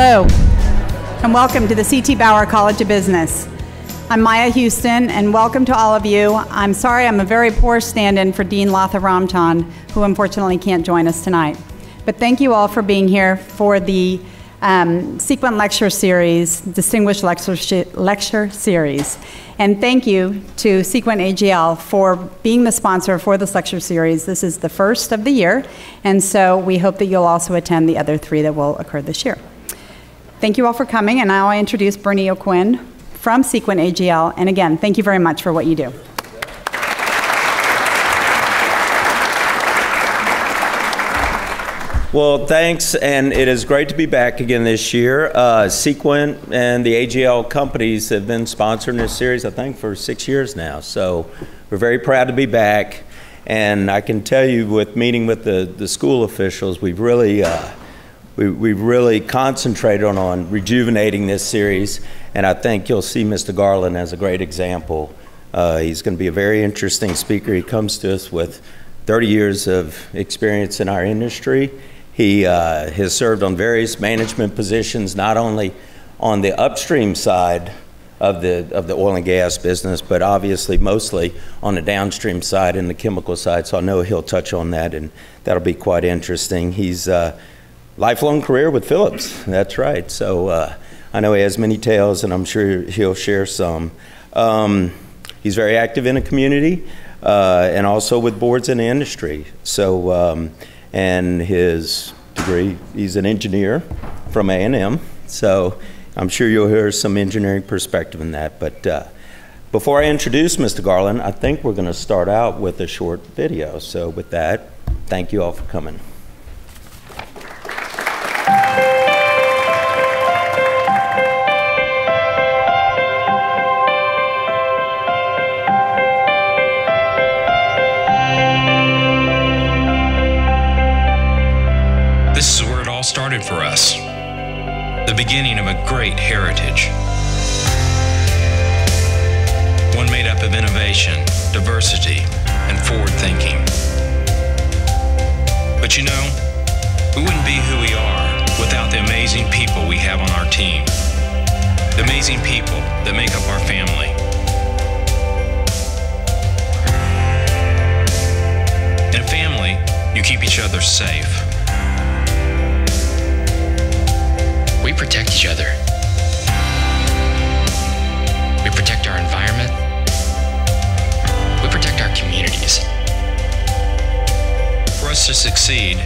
Hello, and welcome to the CT Bauer College of Business. I'm Maya Houston, and welcome to all of you. I'm sorry I'm a very poor stand-in for Dean Latha Ramchan, who unfortunately can't join us tonight. But thank you all for being here for the Sequent Lecture Series, Distinguished Lecture Series. And thank you to Sequent AGL for being the sponsor for this lecture series. This is the first of the year, and so we hope that you'll also attend the other 3 that will occur this year. Thank you all for coming, and now I introduce Bernie O'Quinn from Sequent AGL. And again, thank you very much for what you do. Well, thanks, and it is great to be back again this year. Sequent and the AGL companies have been sponsoring this series, I think, for 6 years now. So we're very proud to be back, and I can tell you, with meeting with the school officials, we've really concentrated on rejuvenating this series, and I think you'll see Mr. Garland as a great example. He's going to be a very interesting speaker. He comes to us with 30 years of experience in our industry. He has served on various management positions, not only on the upstream side of the oil and gas business, but obviously mostly on the downstream side and the chemical side. So I know he'll touch on that, and that'll be quite interesting. He's lifelong career with Phillips, that's right. So I know he has many tales, and I'm sure he'll share some. He's very active in the community and also with boards in the industry. So, and his degree, he's an engineer from A&M, so I'm sure you'll hear some engineering perspective in that. But before I introduce Mr. Garland, I think we're going to start out with a short video. So with that, thank you all for coming. Started for us, the beginning of a great heritage. One made up of innovation, diversity, and forward thinking. But you know, we wouldn't be who we are without the amazing people we have on our team. The amazing people that make up our family. In a family, you keep each other safe. We protect each other. We protect our environment. We protect our communities. For us to succeed,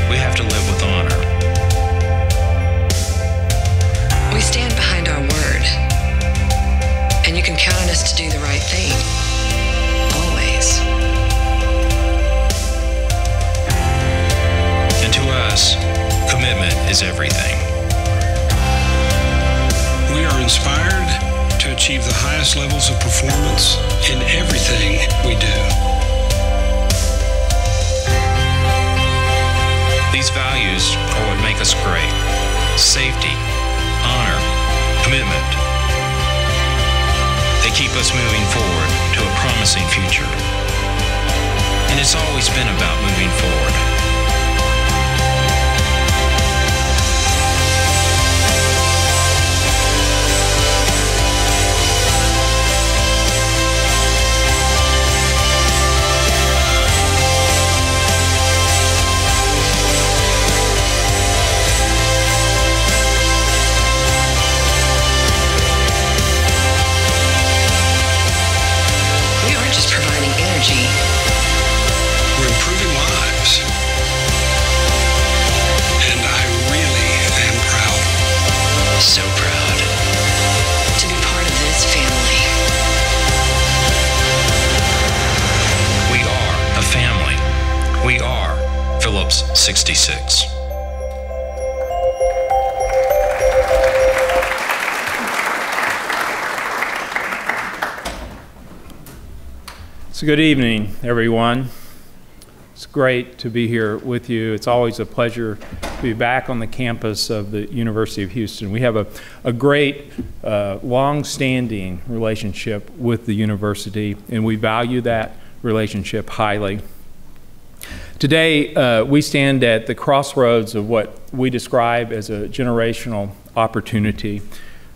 we have to live with honor. We stand behind our word, and you can count on us to do the right thing, always. And to us, commitment is everything. We are inspired to achieve the highest levels of performance in everything we do. These values are what make us great. Safety, honor, commitment. They keep us moving forward to a promising future. And it's always been about moving forward. We're improving lives. And I really am proud. So proud to be part of this family. We are a family. We are Phillips 66. So good evening, everyone. It's great to be here with you. It's always a pleasure to be back on the campus of the University of Houston. We have a great, long-standing relationship with the university, and we value that relationship highly. Today, we stand at the crossroads of what we describe as a generational opportunity.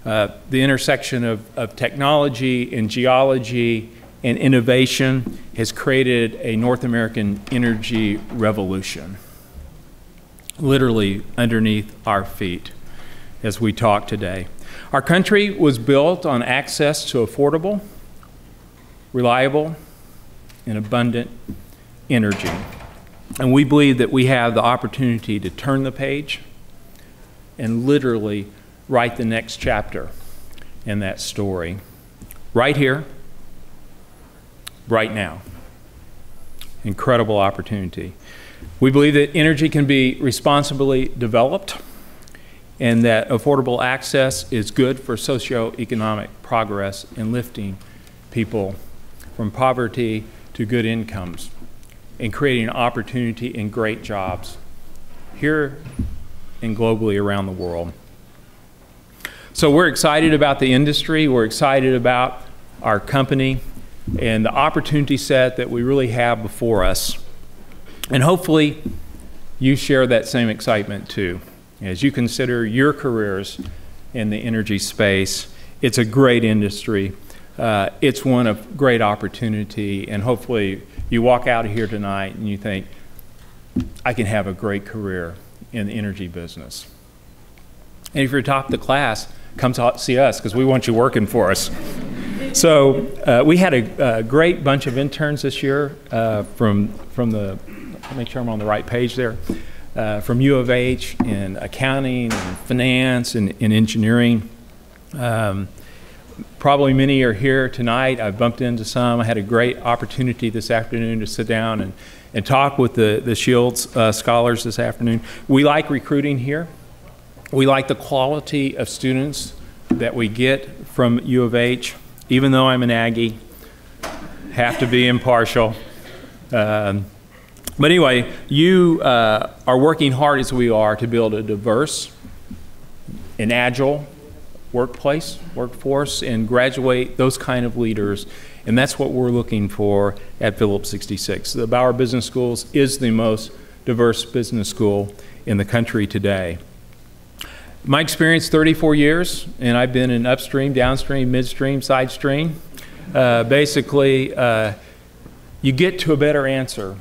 The intersection of technology and geology and innovation has created a North American energy revolution, literally underneath our feet as we talk today. Our country was built on access to affordable, reliable, and abundant energy. And we believe that we have the opportunity to turn the page and literally write the next chapter in that story. Right here, right now. Incredible opportunity. We believe that energy can be responsibly developed and that affordable access is good for socioeconomic progress in lifting people from poverty to good incomes and creating opportunity and great jobs here and globally around the world. So we're excited about the industry, we're excited about our company and the opportunity set that we really have before us. And hopefully you share that same excitement too. As you consider your careers in the energy space, it's a great industry. It's one of great opportunity, and hopefully you walk out of here tonight and you think, I can have a great career in the energy business. And if you're top of the class, come see us because we want you working for us. So we had a great bunch of interns this year from the, make sure I'm on the right page there, from U of H in accounting and finance and engineering. Probably many are here tonight. I've bumped into some. I had a great opportunity this afternoon to sit down and talk with the Shields scholars this afternoon. We like recruiting here. We like the quality of students that we get from U of H. Even though I'm an Aggie, have to be impartial. But anyway, you are working hard as we are to build a diverse and agile workforce, and graduate those kind of leaders. And that's what we're looking for at Phillips 66. The Bauer Business Schools is the most diverse business school in the country today. My experience, 34 years, and I've been in upstream, downstream, midstream, side stream. Basically, you get to a better answer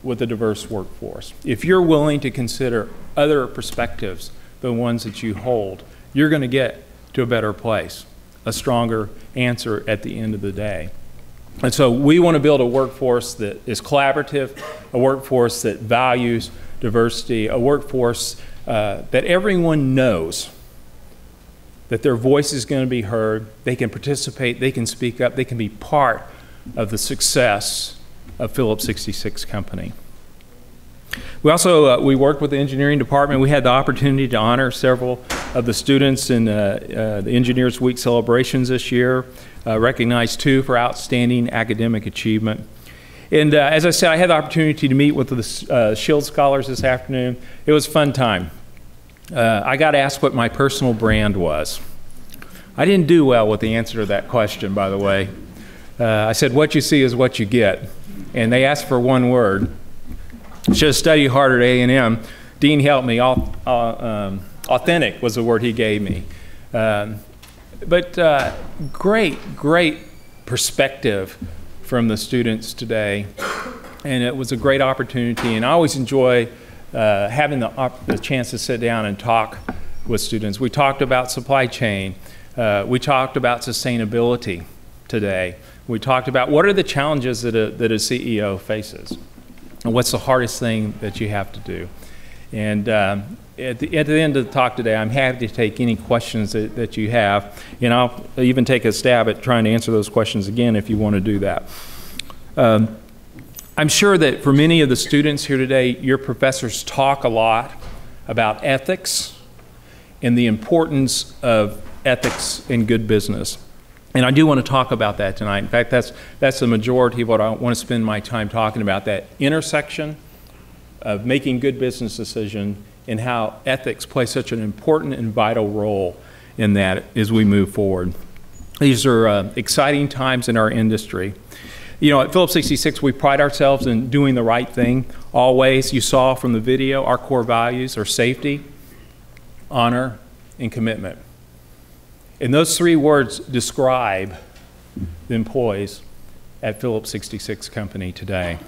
with a diverse workforce. If you're willing to consider other perspectives than ones that you hold, you're going to get to a better place, a stronger answer at the end of the day. And so we want to build a workforce that is collaborative, a workforce that values diversity, a workforce that everyone knows that their voice is going to be heard, they can participate, they can speak up, they can be part of the success of Phillips 66 Company. We also, we worked with the engineering department. We had the opportunity to honor several of the students in the Engineers Week celebrations this year, recognized 2 for outstanding academic achievement. And as I said, I had the opportunity to meet with the Shield Scholars this afternoon. It was a fun time. I got asked what my personal brand was. I didn't do well with the answer to that question, by the way. I said, what you see is what you get. And they asked for one word. Should have studied harder at A&M. Dean helped me. Authentic was the word he gave me. But great perspective from the students today. And it was a great opportunity. And I always enjoy having the chance to sit down and talk with students. We talked about supply chain. We talked about sustainability today. We talked about what are the challenges that a CEO faces. And what's the hardest thing that you have to do? And at the end of the talk today, I'm happy to take any questions that you have, and I'll even take a stab at trying to answer those questions again if you want to do that. I'm sure that for many of the students here today, your professors talk a lot about ethics and the importance of ethics in good business. And I do want to talk about that tonight. In fact, that's the majority of what I want to spend my time talking about, that intersection of making good business decisions and how ethics play such an important and vital role in that as we move forward. These are exciting times in our industry. You know, at Phillips 66, we pride ourselves in doing the right thing always. You saw from the video, our core values are safety, honor, and commitment. And those three words describe the employees at Phillips 66 Company today.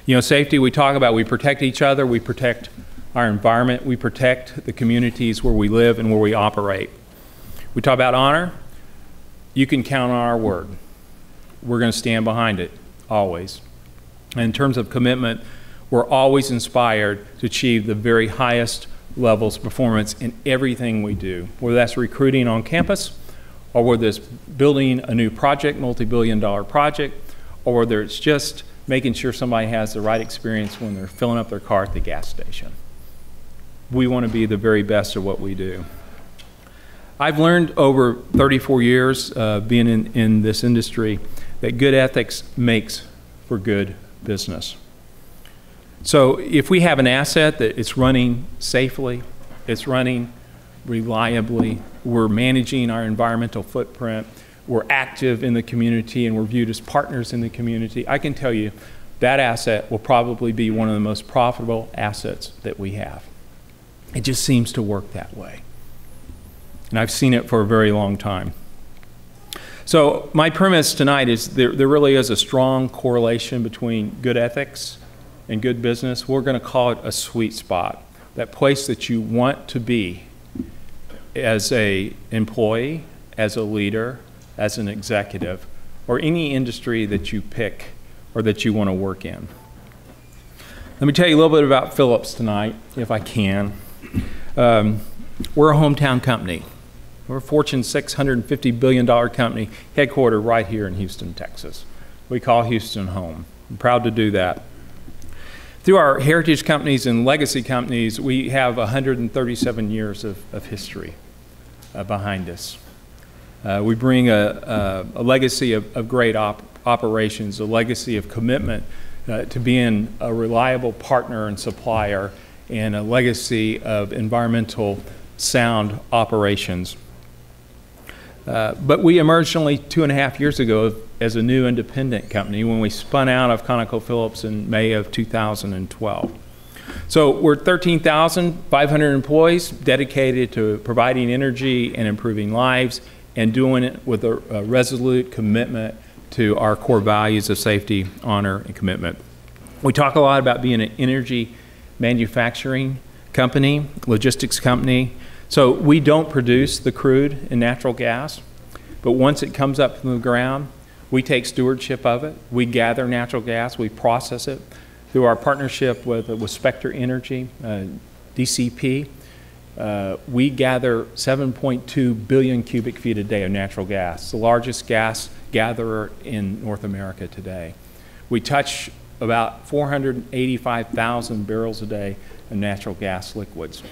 You know, safety, we talk about, we protect each other, we protect our environment, we protect the communities where we live and where we operate. We talk about honor. You can count on our word. We're going to stand behind it, always. And in terms of commitment, we're always inspired to achieve the very highest levels of performance in everything we do, whether that's recruiting on campus, or whether it's building a new project, multi-billion-dollar project, or whether it's just making sure somebody has the right experience when they're filling up their car at the gas station. We want to be the very best at what we do. I've learned over 34 years being in this industry that good ethics makes for good business. So if we have an asset that it's running safely, it's running reliably, we're managing our environmental footprint, we're active in the community, and we're viewed as partners in the community, I can tell you that asset will probably be one of the most profitable assets that we have. It just seems to work that way. And I've seen it for a very long time. So my premise tonight is there really is a strong correlation between good ethics and good business. We're going to call it a sweet spot, that place that you want to be as an employee, as a leader, as an executive, or any industry that you pick or that you want to work in. Let me tell you a little bit about Phillips tonight, if I can. We're a hometown company. We're a Fortune $650 billion company, headquartered right here in Houston, Texas. We call Houston home. I'm proud to do that. Through our heritage companies and legacy companies, we have 137 years of history behind us. We bring a legacy of great operations, a legacy of commitment to being a reliable partner and supplier, and a legacy of environmental sound operations. But we emerged only 2.5 years ago as a new independent company when we spun out of ConocoPhillips in May of 2012. So we're 13,500 employees dedicated to providing energy and improving lives, and doing it with a resolute commitment to our core values of safety, honor, and commitment. We talk a lot about being an energy manufacturing company, logistics company. So we don't produce the crude and natural gas, but once it comes up from the ground, we take stewardship of it. We gather natural gas, we process it. Through our partnership with Spectre Energy, DCP, we gather 7.2 billion cubic feet a day of natural gas, the largest gas gatherer in North America today. We touch about 485,000 barrels a day of natural gas liquids.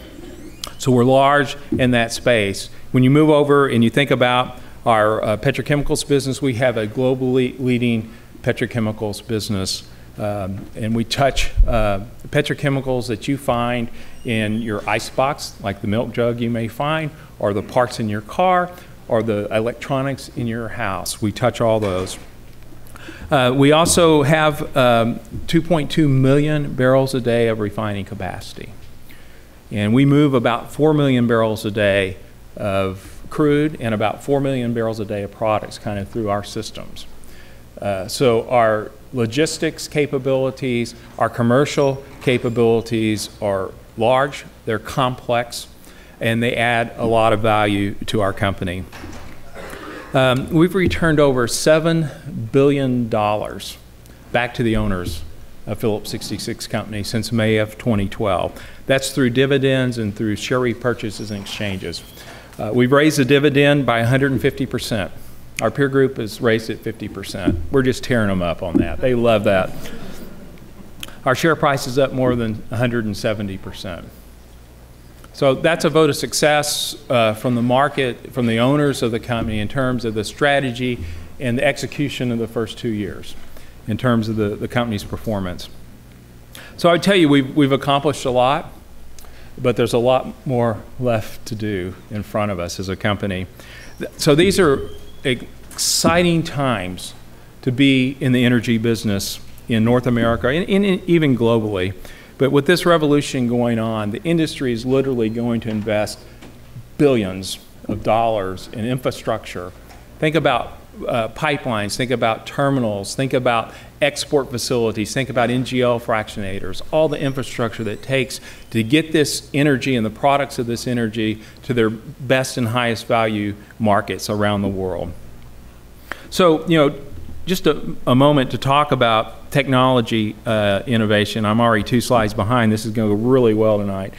So we're large in that space. When you move over and you think about our petrochemicals business, we have a globally leading petrochemicals business. And we touch petrochemicals that you find in your icebox, like the milk jug you may find, or the parts in your car, or the electronics in your house. We touch all those. We also have 2.2 million barrels a day of refining capacity. And we move about 4 million barrels a day of crude and about 4 million barrels a day of products kind of through our systems. So our logistics capabilities, our commercial capabilities are large, they're complex, and they add a lot of value to our company. We've returned over $7 billion back to the owners of Phillips 66 Company since May of 2012. That's through dividends and through share repurchases and exchanges. We've raised the dividend by 150%. Our peer group has raised it 50%. We're just tearing them up on that. They love that. Our share price is up more than 170%. So that's a vote of success from the market, from the owners of the company in terms of the strategy and the execution of the first 2 years in terms of the company's performance. So I would tell you we've accomplished a lot, but there's a lot more left to do in front of us as a company. So these are exciting times to be in the energy business in North America and even globally. But with this revolution going on, the industry is literally going to invest billions of dollars in infrastructure. Think about pipelines, think about terminals, think about export facilities, think about NGL fractionators, all the infrastructure that it takes to get this energy and the products of this energy to their best and highest value markets around the world. So, just a moment to talk about technology innovation. I'm already 2 slides behind. This is going to go really well tonight.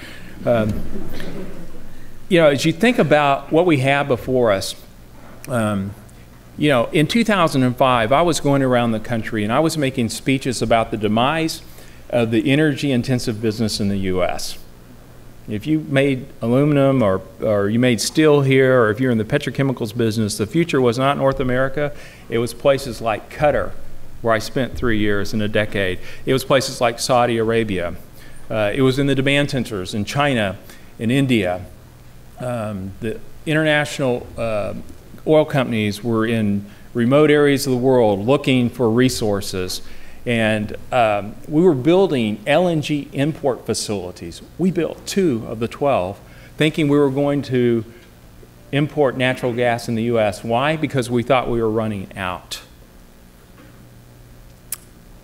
As you think about what we have before us, in 2005, I was going around the country and I was making speeches about the demise of the energy-intensive business in the U.S. If you made aluminum or you made steel here, or if you're in the petrochemicals business, the future was not North America. It was places like Qatar, where I spent 3 years in a decade. It was places like Saudi Arabia. It was in the demand centers in China, in India. The international oil companies were in remote areas of the world looking for resources. And we were building LNG import facilities. We built 2 of the 12, thinking we were going to import natural gas in the U.S. Why? Because we thought we were running out.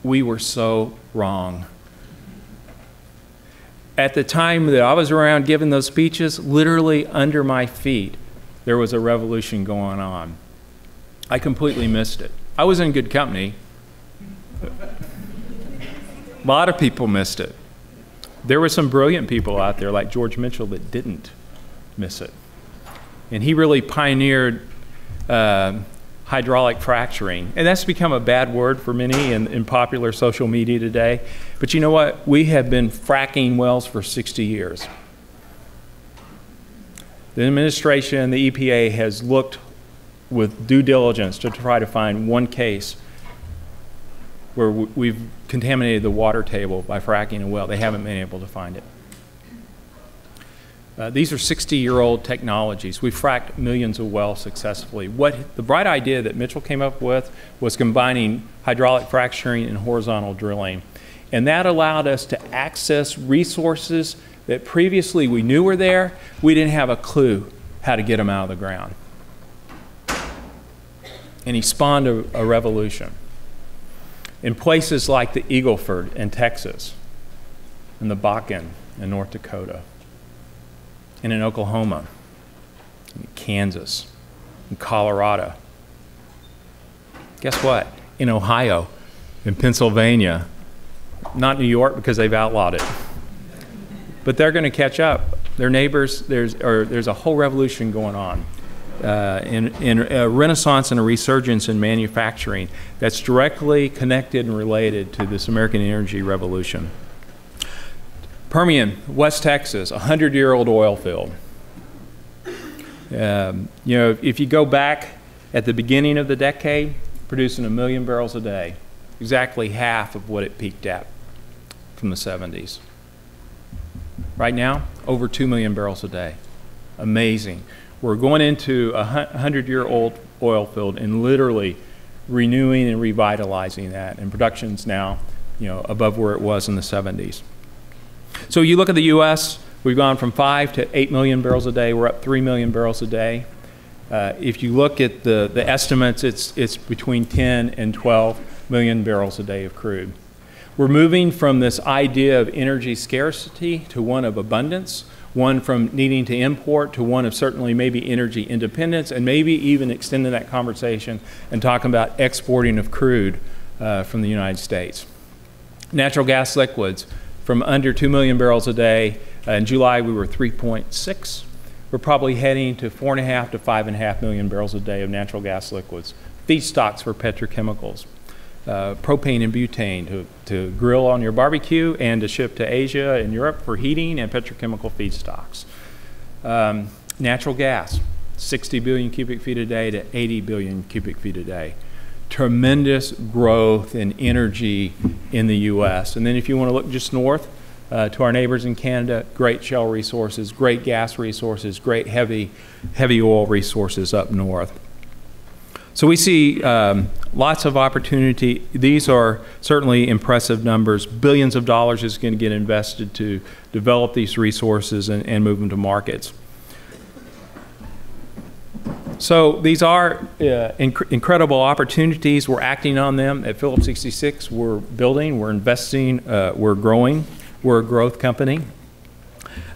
We were so wrong. At the time that I was around giving those speeches, literally under my feet, there was a revolution going on. I completely missed it. I was in good company. A lot of people missed it. There were some brilliant people out there like George Mitchell that didn't miss it. And he really pioneered hydraulic fracturing. And that's become a bad word for many in popular social media today. But you know what? We have been fracking wells for 60 years. The administration, the EPA, has looked with due diligence to try to find one case where we've contaminated the water table by fracking a well. They haven't been able to find it. These are 60-year-old technologies. We've fracked millions of wells successfully. What the bright idea that Mitchell came up with was combining hydraulic fracturing and horizontal drilling. And that allowed us to access resources that previously we knew were there. We didn't have a clue how to get them out of the ground. And he spawned a revolution. In places like the Eagle Ford in Texas, in the Bakken in North Dakota, and in Oklahoma, in Kansas, in Colorado. Guess what? In Ohio, in Pennsylvania, not New York because they've outlawed it. But they're going to catch up. Their neighbors, there's a whole revolution going on. In a renaissance and a resurgence in manufacturing that's directly connected and related to this American energy revolution. Permian, West Texas, 100-year-old oil field. If you go back at the beginning of the decade, producing 1 million barrels a day, exactly half of what it peaked at from the 70s. Right now, over 2 million barrels a day. Amazing. We're going into a 100-year-old oil field and literally renewing and revitalizing that. And production's now, above where it was in the 70s. So you look at the U.S., we've gone from 5 to 8 million barrels a day. We're up 3 million barrels a day. If you look at the estimates, it's between 10 and 12 million barrels a day of crude. We're moving from this idea of energy scarcity to one of abundance, one from needing to import to one of certainly maybe energy independence, and maybe even extending that conversation and talking about exporting of crude from the United States. Natural gas liquids, from under 2 million barrels a day. In July, we were 3.6. We're probably heading to 4.5 to 5.5 million barrels a day of natural gas liquids. Feedstocks for petrochemicals. Propane and butane to grill on your barbecue and to ship to Asia and Europe for heating and petrochemical feedstocks. Natural gas, 60 billion cubic feet a day to 80 billion cubic feet a day. Tremendous growth in energy in the U.S. And then if you want to look just north to our neighbors in Canada, great shale resources, great gas resources, great heavy oil resources up north. So we see lots of opportunity. These are certainly impressive numbers. Billions of dollars is going to get invested to develop these resources and move them to markets. So these are incredible opportunities. We're acting on them at Phillips 66. We're building, we're investing, we're growing. We're a growth company.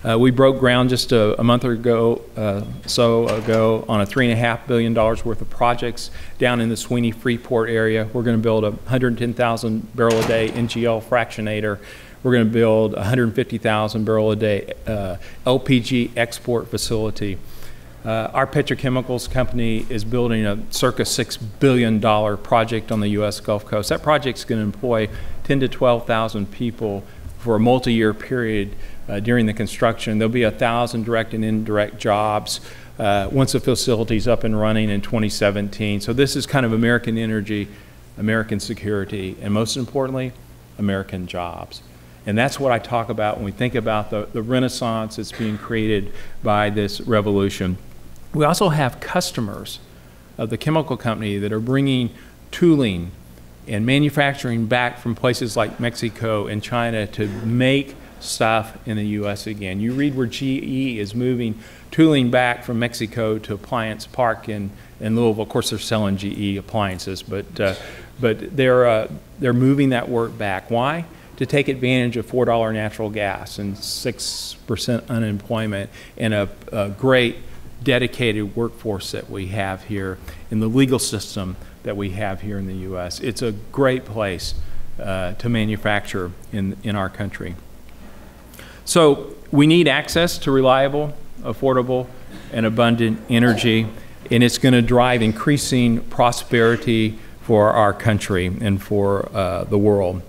We broke ground just a month ago on a $3.5 billion worth of projects down in the Sweeney Freeport area. We're going to build a 110,000 barrel a day NGL fractionator. We're going to build a 150,000 barrel a day LPG export facility. Our petrochemicals company is building a circa $6 billion project on the U.S. Gulf Coast. That project's going to employ 10,000 to 12,000 people for a multi-year period during the construction. There'll be 1,000 direct and indirect jobs once the facility's up and running in 2017. So this is kind of American energy, American security, and most importantly, American jobs. And that's what I talk about when we think about the renaissance that's being created by this revolution. We also have customers of the chemical company that are bringing tooling and manufacturing back from places like Mexico and China to make stuff in the U.S. again. You read where GE is moving tooling back from Mexico to Appliance Park in Louisville. Of course, they're selling GE appliances, but they're moving that work back. Why? To take advantage of $4 natural gas and 6% unemployment and a great dedicated workforce that we have here in the legal system that we have here in the U.S. It's a great place to manufacture in our country. So we need access to reliable, affordable, and abundant energy, and it's going to drive increasing prosperity for our country and for the world.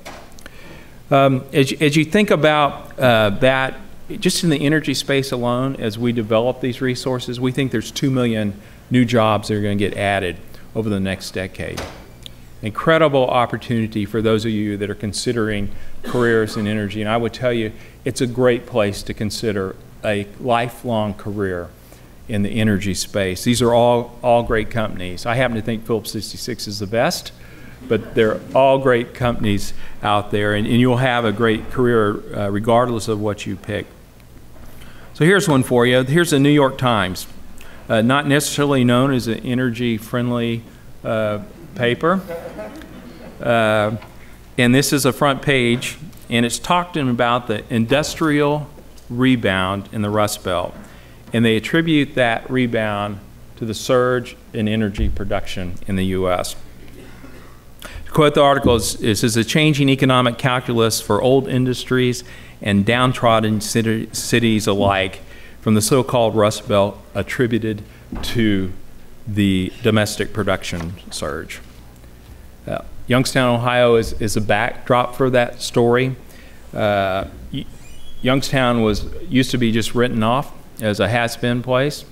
As you think about that, just in the energy space alone, as we develop these resources, we think there's 2 million new jobs that are going to get added over the next decade. Incredible opportunity for those of you that are considering careers in energy. And I would tell you, it's a great place to consider a lifelong career in the energy space. These are all great companies. I happen to think Phillips 66 is the best, but they're all great companies out there, and you'll have a great career regardless of what you pick. So here's one for you. Here's the New York Times. Not necessarily known as an energy-friendly paper. And this is a front page, and it's talking about the industrial rebound in the Rust Belt. And they attribute that rebound to the surge in energy production in the U.S. To quote the article, it says, "A changing economic calculus for old industries and downtrodden cities alike from the so-called Rust Belt attributed to the domestic production surge." Youngstown, Ohio is a backdrop for that story. Youngstown used to be just written off as a has-been place.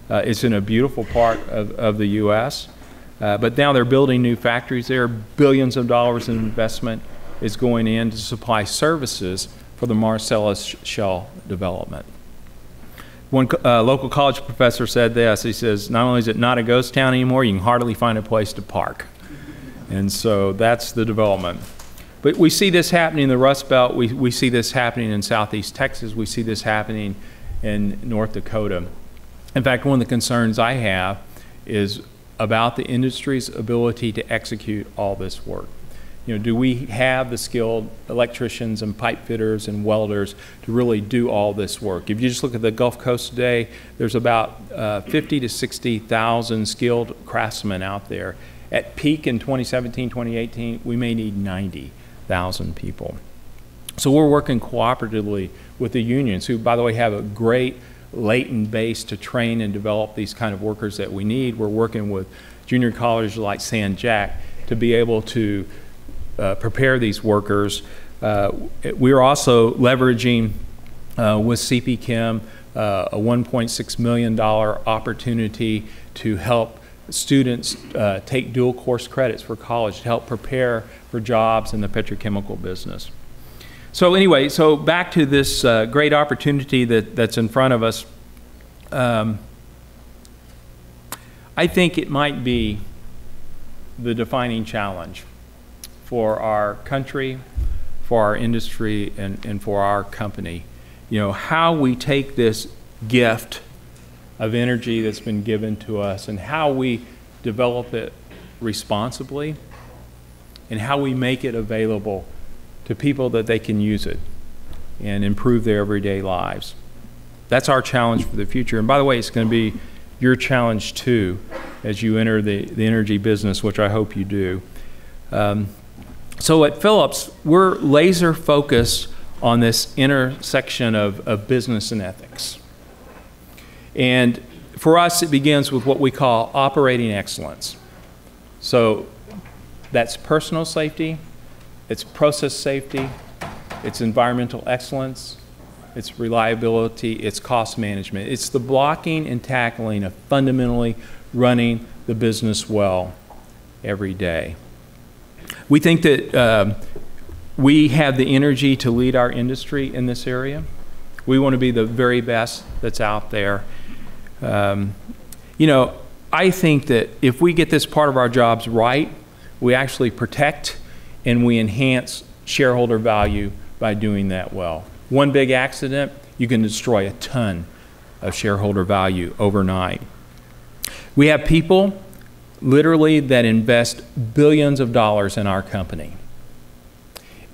It's in a beautiful part of the U.S., but now they're building new factories there. Billions of dollars in investment is going in to supply services for the Marcellus Shale development. One local college professor said this. He says, "Not only is it not a ghost town anymore, you can hardly find a place to park." And so that's the development. But we see this happening in the Rust Belt. We see this happening in Southeast Texas. We see this happening in North Dakota. In fact, one of the concerns I have is about the industry's ability to execute all this work. You know, do we have the skilled electricians and pipe fitters and welders to really do all this work? If you just look at the Gulf Coast today, there's about 50 to 60,000 skilled craftsmen out there. At peak in 2017, 2018, we may need 90,000 people. So we're working cooperatively with the unions, who, by the way, have a great latent base to train and develop these kind of workers that we need. We're working with junior colleges like San Jack to be able to prepare these workers. We're also leveraging with CP Chem a $1.6 million opportunity to help students take dual course credits for college to help prepare for jobs in the petrochemical business. So anyway, so back to this great opportunity that's in front of us. I think it might be the defining challenge for our country, for our industry, and for our company. You know, how we take this gift of energy that's been given to us and how we develop it responsibly and how we make it available to people that they can use it and improve their everyday lives. That's our challenge for the future. And by the way, it's going to be your challenge too as you enter the energy business, which I hope you do. So at Phillips, we're laser focused on this intersection of business and ethics. And for us, it begins with what we call operating excellence. So that's personal safety, it's process safety, it's environmental excellence, it's reliability, it's cost management. It's the blocking and tackling of fundamentally running the business well every day. We think that we have the energy to lead our industry in this area. We want to be the very best that's out there. You know, I think that if we get this part of our jobs right, we actually protect and we enhance shareholder value by doing that well. One big accident, you can destroy a ton of shareholder value overnight. We have people literally that invest billions of dollars in our company.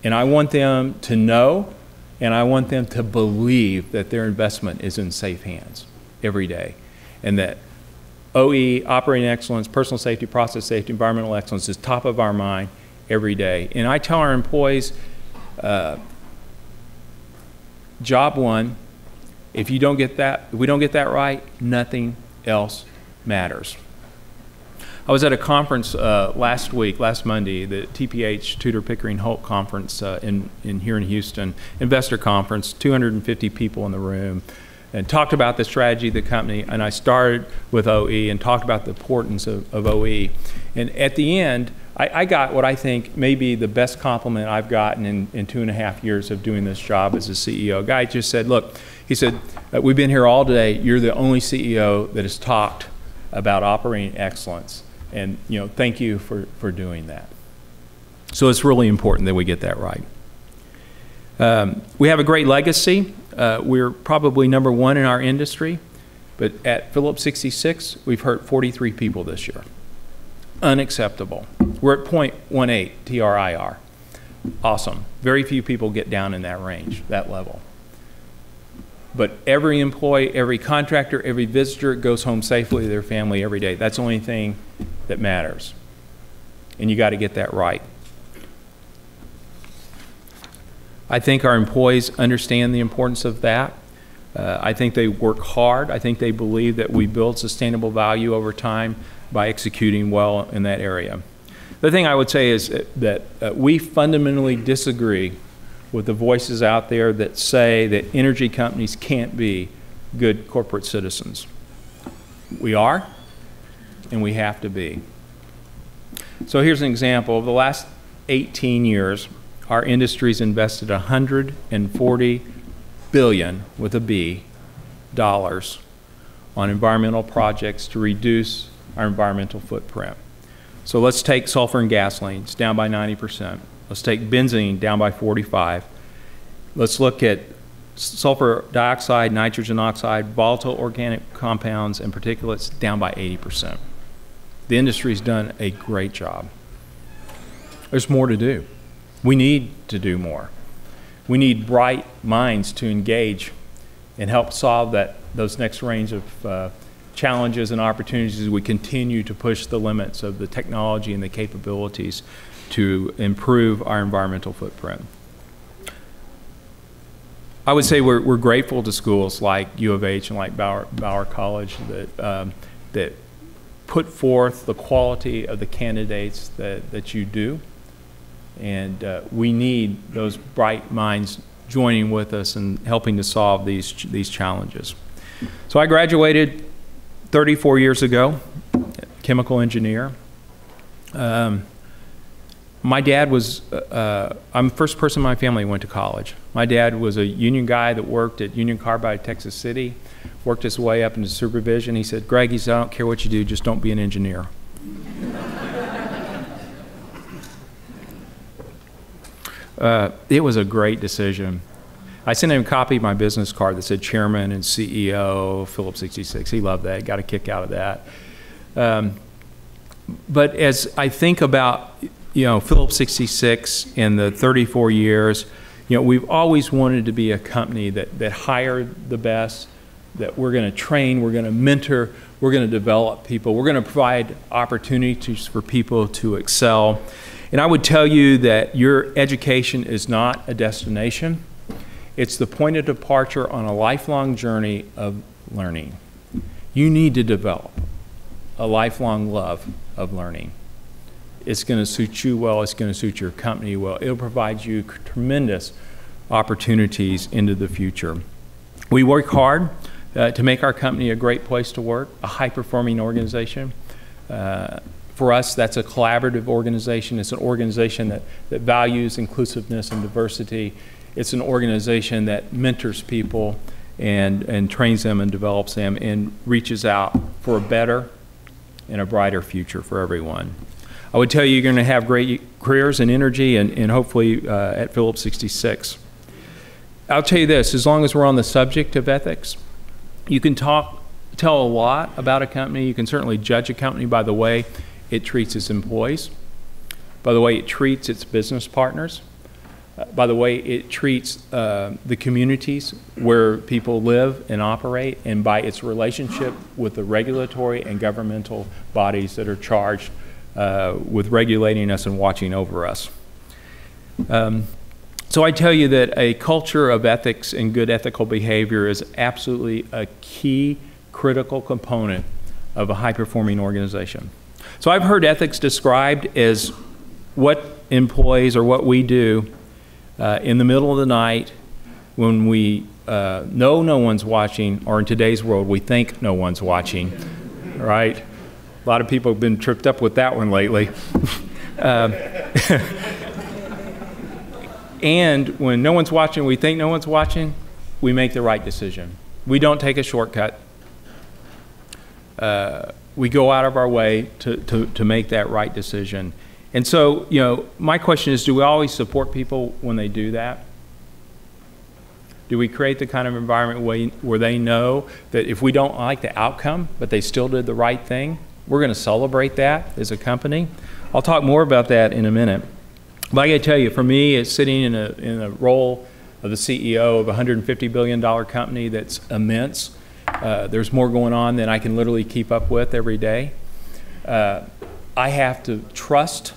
And I want them to know and I want them to believe that their investment is in safe hands every day. And that OE, operating excellence, personal safety, process safety, environmental excellence is top of our mind every day. And I tell our employees, job one, if we don't get that right, nothing else matters. I was at a conference last Monday, the TPH Tudor Pickering Holt conference here in Houston, investor conference, 250 people in the room, and talked about the strategy of the company. And I started with OE and talked about the importance of OE. And at the end, I got what I think may be the best compliment I've gotten in 2.5 years of doing this job as a CEO. A guy just said, look, he said, we've been here all day. You're the only CEO that has talked about operating excellence. And you know, thank you for doing that. So it's really important that we get that right. We have a great legacy. We're probably #1 in our industry, but at Phillips 66, we've hurt 43 people this year. Unacceptable. We're at 0.18 TRIR. Awesome. Very few people get down in that range, that level. But every employee, every contractor, every visitor goes home safely to their family every day. That's the only thing that matters. And you got to get that right. I think our employees understand the importance of that. I think they work hard. I think they believe that we build sustainable value over time by executing well in that area. The thing I would say is that we fundamentally disagree with the voices out there that say that energy companies can't be good corporate citizens. We are, and we have to be. So here's an example. Over the last 18 years, our industry's invested $140 billion, with a B, dollars on environmental projects to reduce our environmental footprint. So let's take sulfur and gasoline. It's down by 90%. Let's take benzene down by 45%. Let's look at sulfur dioxide, nitrogen oxide, volatile organic compounds, and particulates down by 80%. The industry's done a great job. There's more to do. We need to do more. We need bright minds to engage and help solve those next range of challenges and opportunities as we continue to push the limits of the technology and the capabilities to improve our environmental footprint. I would say we're grateful to schools like U of H and like Bauer College that put forth the quality of the candidates that you do. And we need those bright minds joining with us and helping to solve these challenges. So I graduated 34 years ago, chemical engineer. My dad was, I'm the first person in my family who went to college. My dad was a union guy that worked at Union Carbide, Texas City, worked his way up into supervision. He said, Greg, he said, I don't care what you do, just don't be an engineer. It was a great decision. I sent him a copy of my business card that said Chairman and CEO, Phillips 66. He loved that, got a kick out of that. But as I think about, Phillips 66 and the 34 years, we've always wanted to be a company that hired the best, that we're going to train, we're going to mentor, we're going to develop people, we're going to provide opportunities for people to excel. And I would tell you that your education is not a destination. It's the point of departure on a lifelong journey of learning. You need to develop a lifelong love of learning. It's going to suit you well. It's going to suit your company well. It'll provide you tremendous opportunities into the future. We work hard to make our company a great place to work, a high-performing organization. For us, that's a collaborative organization. It's an organization that values inclusiveness and diversity. It's an organization that mentors people and trains them and develops them and reaches out for a better and a brighter future for everyone. I would tell you, you're going to have great careers and energy and hopefully at Phillips 66. I'll tell you this, as long as we're on the subject of ethics, you can tell a lot about a company. You can certainly judge a company by the way it treats its employees, by the way it treats its business partners, by the way it treats the communities where people live and operate, and by its relationship with the regulatory and governmental bodies that are charged with regulating us and watching over us. So I tell you that a culture of ethics and good ethical behavior is absolutely a key, critical component of a high-performing organization. So I've heard ethics described as what employees or what we do in the middle of the night when we know no one's watching, or in today's world, we think no one's watching, right? A lot of people have been tripped up with that one lately. And when no one's watching, we think no one's watching, we make the right decision. We don't take a shortcut. We go out of our way to make that right decision. And so, my question is, do we always support people when they do that? Do we create the kind of environment where they know that if we don't like the outcome, but they still did the right thing, we're going to celebrate that as a company? I'll talk more about that in a minute. But I got to tell you, for me, it's sitting in a role of the CEO of a $150 billion company that's immense. There's more going on than I can literally keep up with every day. I have to trust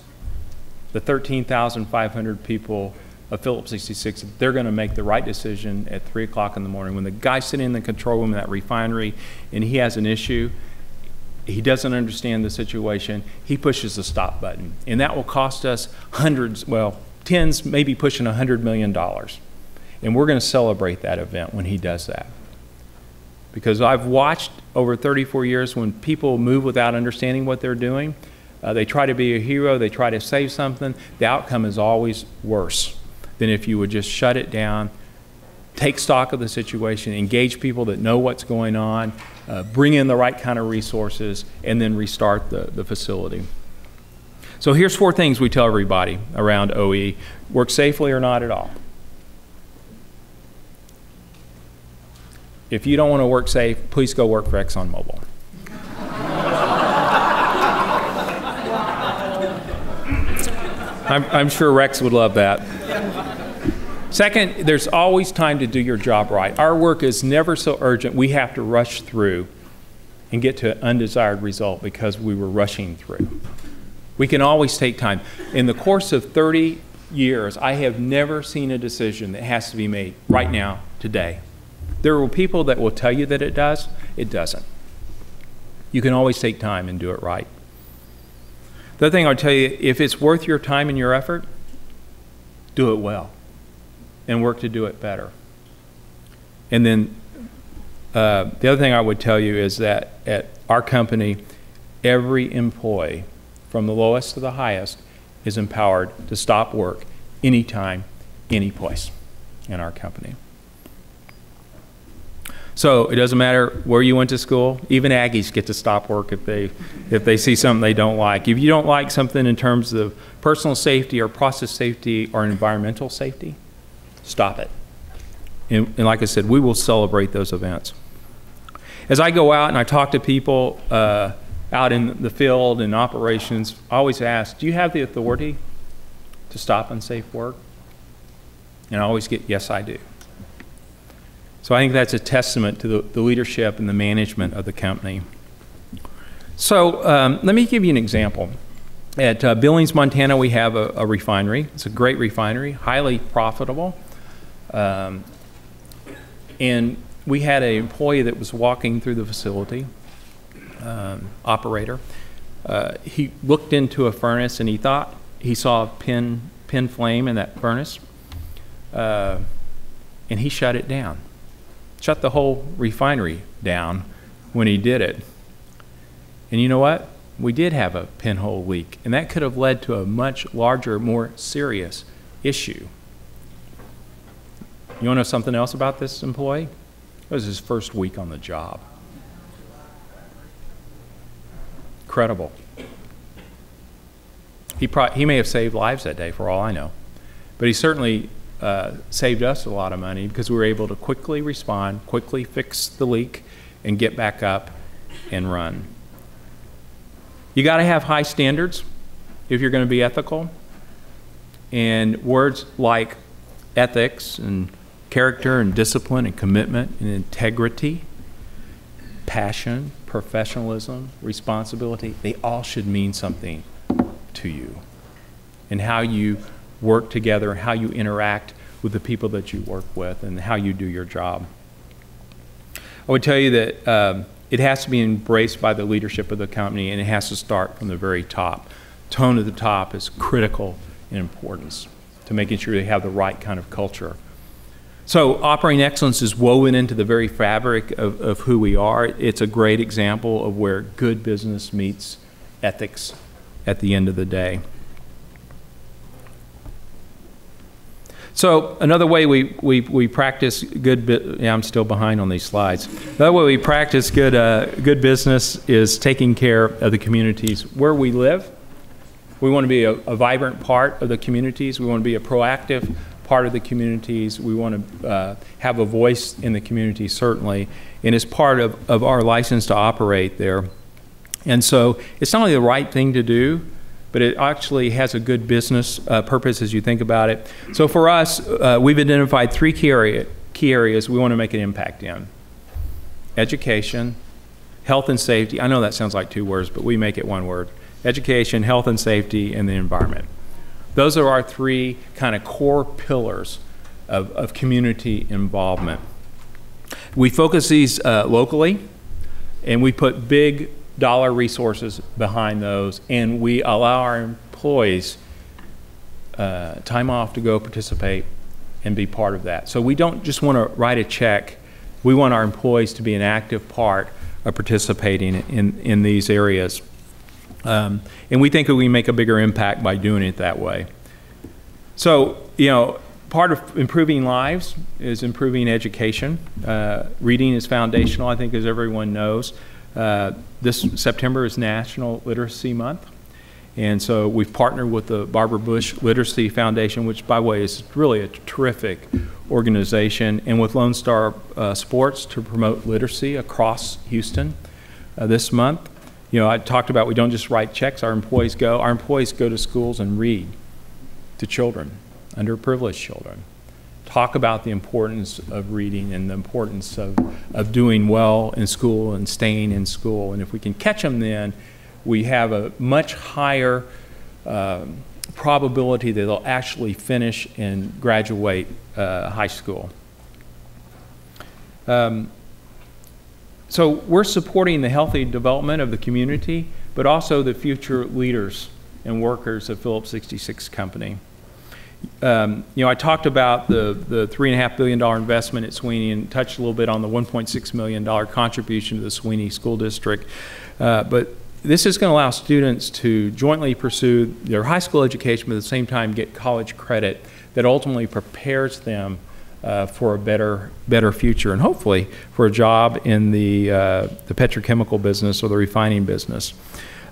the 13,500 people of Phillips 66 that they're going to make the right decision at 3 o'clock in the morning. When the guy's sitting in the control room of that refinery and he has an issue, he doesn't understand the situation, he pushes the stop button. And that will cost us hundreds, well, tens, maybe pushing $100 million. And we're going to celebrate that event when he does that. Because I've watched over 34 years when people move without understanding what they're doing. They try to be a hero, they try to save something. The outcome is always worse than if you would just shut it down, take stock of the situation, engage people that know what's going on, bring in the right kind of resources, and then restart the facility. So here's 4 things we tell everybody around OE. Work safely or not at all. If you don't want to work safe, please go work for ExxonMobil. I'm sure Rex would love that. Second, there's always time to do your job right. Our work is never so urgent we have to rush through and get to an undesired result because we were rushing through. We can always take time. In the course of 30 years, I have never seen a decision that has to be made right now, today. There are people that will tell you that it does. It doesn't. You can always take time and do it right. The other thing I'll tell you, if it's worth your time and your effort, do it well and work to do it better. And then the other thing I would tell you is that at our company, every employee, from the lowest to the highest, is empowered to stop work anytime, any place in our company. So it doesn't matter where you went to school. Even Aggies get to stop work if they see something they don't like. If you don't like something in terms of personal safety or process safety or environmental safety, stop it. And like I said, we will celebrate those events. As I go out and I talk to people out in the field and operations, I always ask, do you have the authority to stop unsafe work? And I always get, yes, I do. So I think that's a testament to the leadership and the management of the company. So let me give you an example. At Billings, Montana, we have a refinery. It's a great refinery, highly profitable. And we had an employee that was walking through the facility, operator. He looked into a furnace and he thought he saw a pin flame in that furnace. And he shut it down. Shut the whole refinery down when he did it. And you know what? We did have a pinhole leak, and that could have led to a much larger, more serious issue. You want to know something else about this employee? It was his first week on the job. Incredible. He may have saved lives that day, for all I know. But he certainly saved us a lot of money because we were able to quickly respond, quickly fix the leak, and get back up and run. You got to have high standards if you're going to be ethical. And words like ethics and character and discipline and commitment and integrity, passion, professionalism, responsibility, they all should mean something to you. And how you work together, how you interact with the people that you work with, and how you do your job. I would tell you that it has to be embraced by the leadership of the company, and it has to start from the very top. Tone at the top is critical in importance to making sure they have the right kind of culture. So operating excellence is woven into the very fabric of who we are. It's a great example of where good business meets ethics at the end of the day. So another way we practice good, I'm still behind on these slides. Another way we practice good business is taking care of the communities where we live. We want to be a vibrant part of the communities. We want to be a proactive part of the communities. We want to have a voice in the community, certainly, and it's part of our license to operate there. And so it's not only the right thing to do, but it actually has a good business purpose as you think about it. So for us, we've identified three key areas we want to make an impact in. Education, health and safety. I know that sounds like two words, but we make it one word. Education, health and safety, and the environment. Those are our three kind of core pillars of community involvement. We focus these locally, and we put big dollar resources behind those, and we allow our employees time off to go participate and be part of that. So we don't just want to write a check. We want our employees to be an active part of participating in these areas. And we think that we make a bigger impact by doing it that way. So, you know, part of improving lives is improving education. Reading is foundational, I think, as everyone knows. This September is National Literacy Month, and so we've partnered with the Barbara Bush Literacy Foundation, which, by the way, is really a terrific organization, and with Lone Star Sports to promote literacy across Houston this month. You know, I talked about we don't just write checks. Our employees go to schools and read to children, underprivileged children. Talk about the importance of reading and the importance of doing well in school and staying in school. And if we can catch them then, we have a much higher probability that they'll actually finish and graduate high school. So we're supporting the healthy development of the community, but also the future leaders and workers of Phillips 66 Company. You know, I talked about the $3.5 billion investment at Sweeney and touched a little bit on the $1.6 million contribution to the Sweeney School District. But this is going to allow students to jointly pursue their high school education, but at the same time get college credit that ultimately prepares them for a better future, and hopefully for a job in the petrochemical business or the refining business.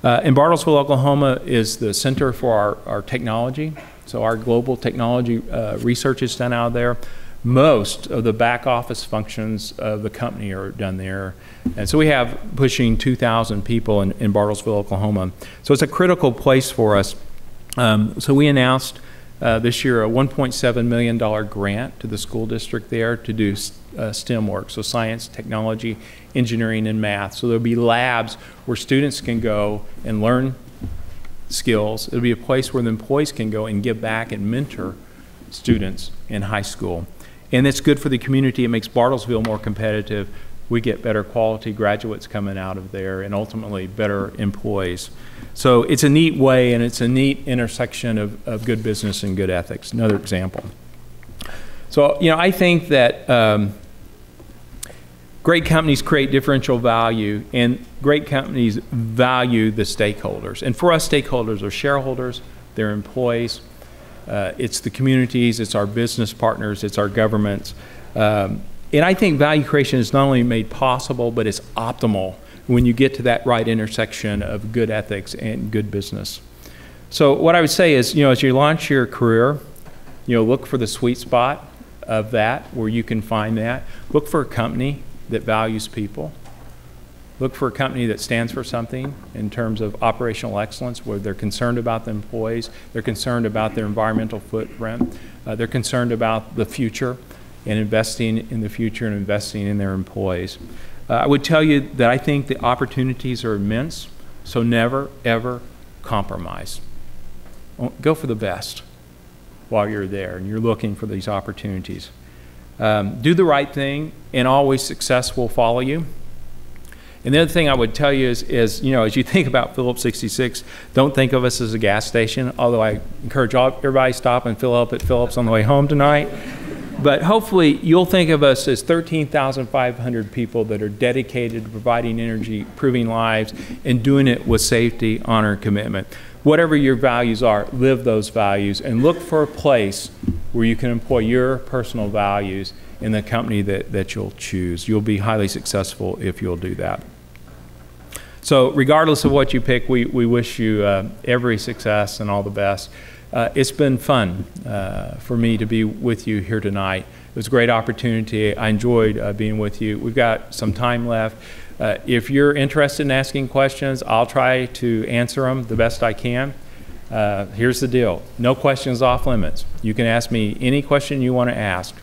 In Bartlesville, Oklahoma is the center for our technology. So our global technology research is done out there. Most of the back office functions of the company are done there. And so we have pushing 2,000 people in Bartlesville, Oklahoma. So it's a critical place for us. So we announced this year a $1.7 million grant to the school district there to do STEM work, so science, technology, engineering, and math. So there'll be labs where students can go and learn skills. It'll be a place where the employees can go and give back and mentor students in high school. And it's good for the community. It makes Bartlesville more competitive. We get better quality graduates coming out of there and ultimately better employees. So it's a neat way, and it's a neat intersection of good business and good ethics. Another example. So, you know, I think that great companies create differential value, and great companies value the stakeholders. And for us, stakeholders are shareholders, they're employees, it's the communities, it's our business partners, it's our governments. And I think value creation is not only made possible, but it's optimal when you get to that right intersection of good ethics and good business. So what I would say is, you know, as you launch your career, you know, look for the sweet spot of that, where you can find that. Look for a company that values people. Look for a company that stands for something in terms of operational excellence, where they're concerned about the employees, they're concerned about their environmental footprint, they're concerned about the future and investing in the future and investing in their employees. I would tell you that I think the opportunities are immense, so never, ever compromise. Go for the best while you're there and you're looking for these opportunities. Do the right thing, and always success will follow you. And the other thing I would tell you is, you know, as you think about Phillips 66, don't think of us as a gas station, although I encourage everybody to stop and fill up at Phillips on the way home tonight. But hopefully you'll think of us as 13,500 people that are dedicated to providing energy, improving lives, and doing it with safety, honor, and commitment. Whatever your values are, live those values, and look for a place where you can employ your personal values in the company that you'll choose. You'll be highly successful if you'll do that. So regardless of what you pick, we wish you every success and all the best. It's been fun for me to be with you here tonight. It was a great opportunity. I enjoyed being with you. We've got some time left. If you're interested in asking questions, I'll try to answer them the best I can. Here's the deal. No questions off limits. You can ask me any question you want to ask.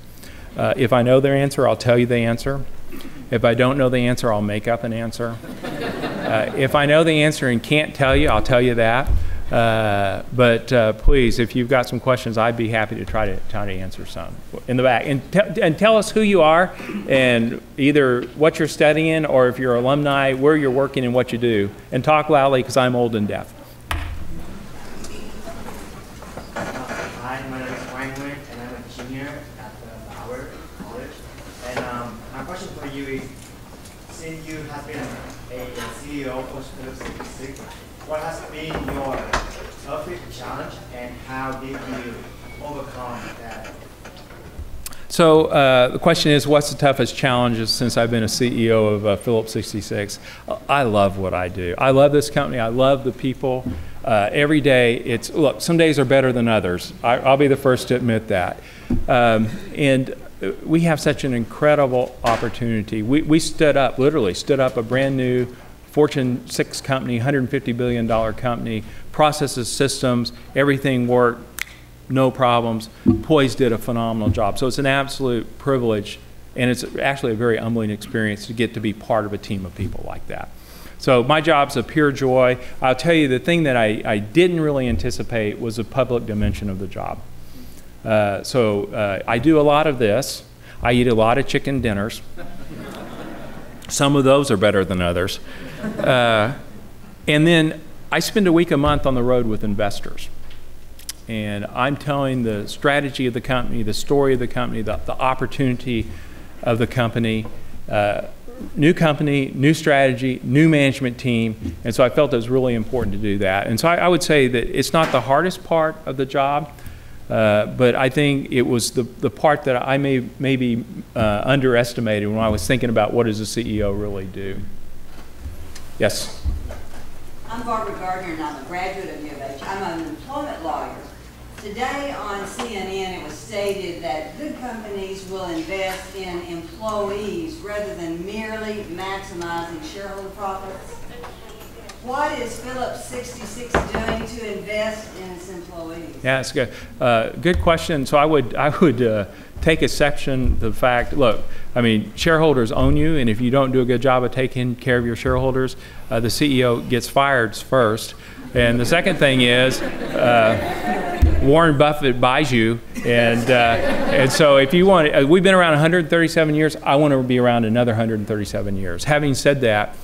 If I know their answer, I'll tell you the answer. If I don't know the answer, I'll make up an answer. If I know the answer and can't tell you, I'll tell you that. But please, if you've got some questions, I'd be happy to try to answer some in the back. And tell us who you are, and either what you're studying, or if you're alumni, where you're working and what you do. And talk loudly, because I'm old and deaf. Hi, my name is Weve, and I'm a junior at the Bauer College. And my question for you is, since you have been a CEO for Phillips 66, what has been your toughest challenge, and how did you overcome that? So the question is, what's the toughest challenges since I've been a CEO of Phillips 66? I love what I do. I love this company. I love the people. Every day, look, some days are better than others. I'll be the first to admit that. And we have such an incredible opportunity. We literally stood up a brand new Fortune 6 company, $150 billion company, processes, systems, everything worked, no problems. Employees did a phenomenal job. So it's an absolute privilege, and it's actually a very humbling experience to get to be part of a team of people like that. So my job's a pure joy. I'll tell you, the thing that I didn't really anticipate was the public dimension of the job. I do a lot of this. I eat a lot of chicken dinners. Some of those are better than others. And then I spend a week a month on the road with investors. And I'm telling the strategy of the company, the story of the company, the opportunity of the company. New company, new strategy, new management team. And so I felt it was really important to do that. And so I would say that it's not the hardest part of the job. But I think it was the part that I maybe underestimated when I was thinking about what does a CEO really do. Yes? I'm Barbara Gardner, and I'm a graduate of UH. I'm an employment lawyer. Today on CNN, it was stated that good companies will invest in employees rather than merely maximizing shareholder profits. What is Phillips 66 doing to invest in its employees? Yeah, it's good. Good question. So I would take exception to the fact, look, I mean, shareholders own you, and if you don't do a good job of taking care of your shareholders, the CEO gets fired first. And the second thing is, Warren Buffett buys you, and so if you want, we've been around 137 years. I want to be around another 137 years. Having said that,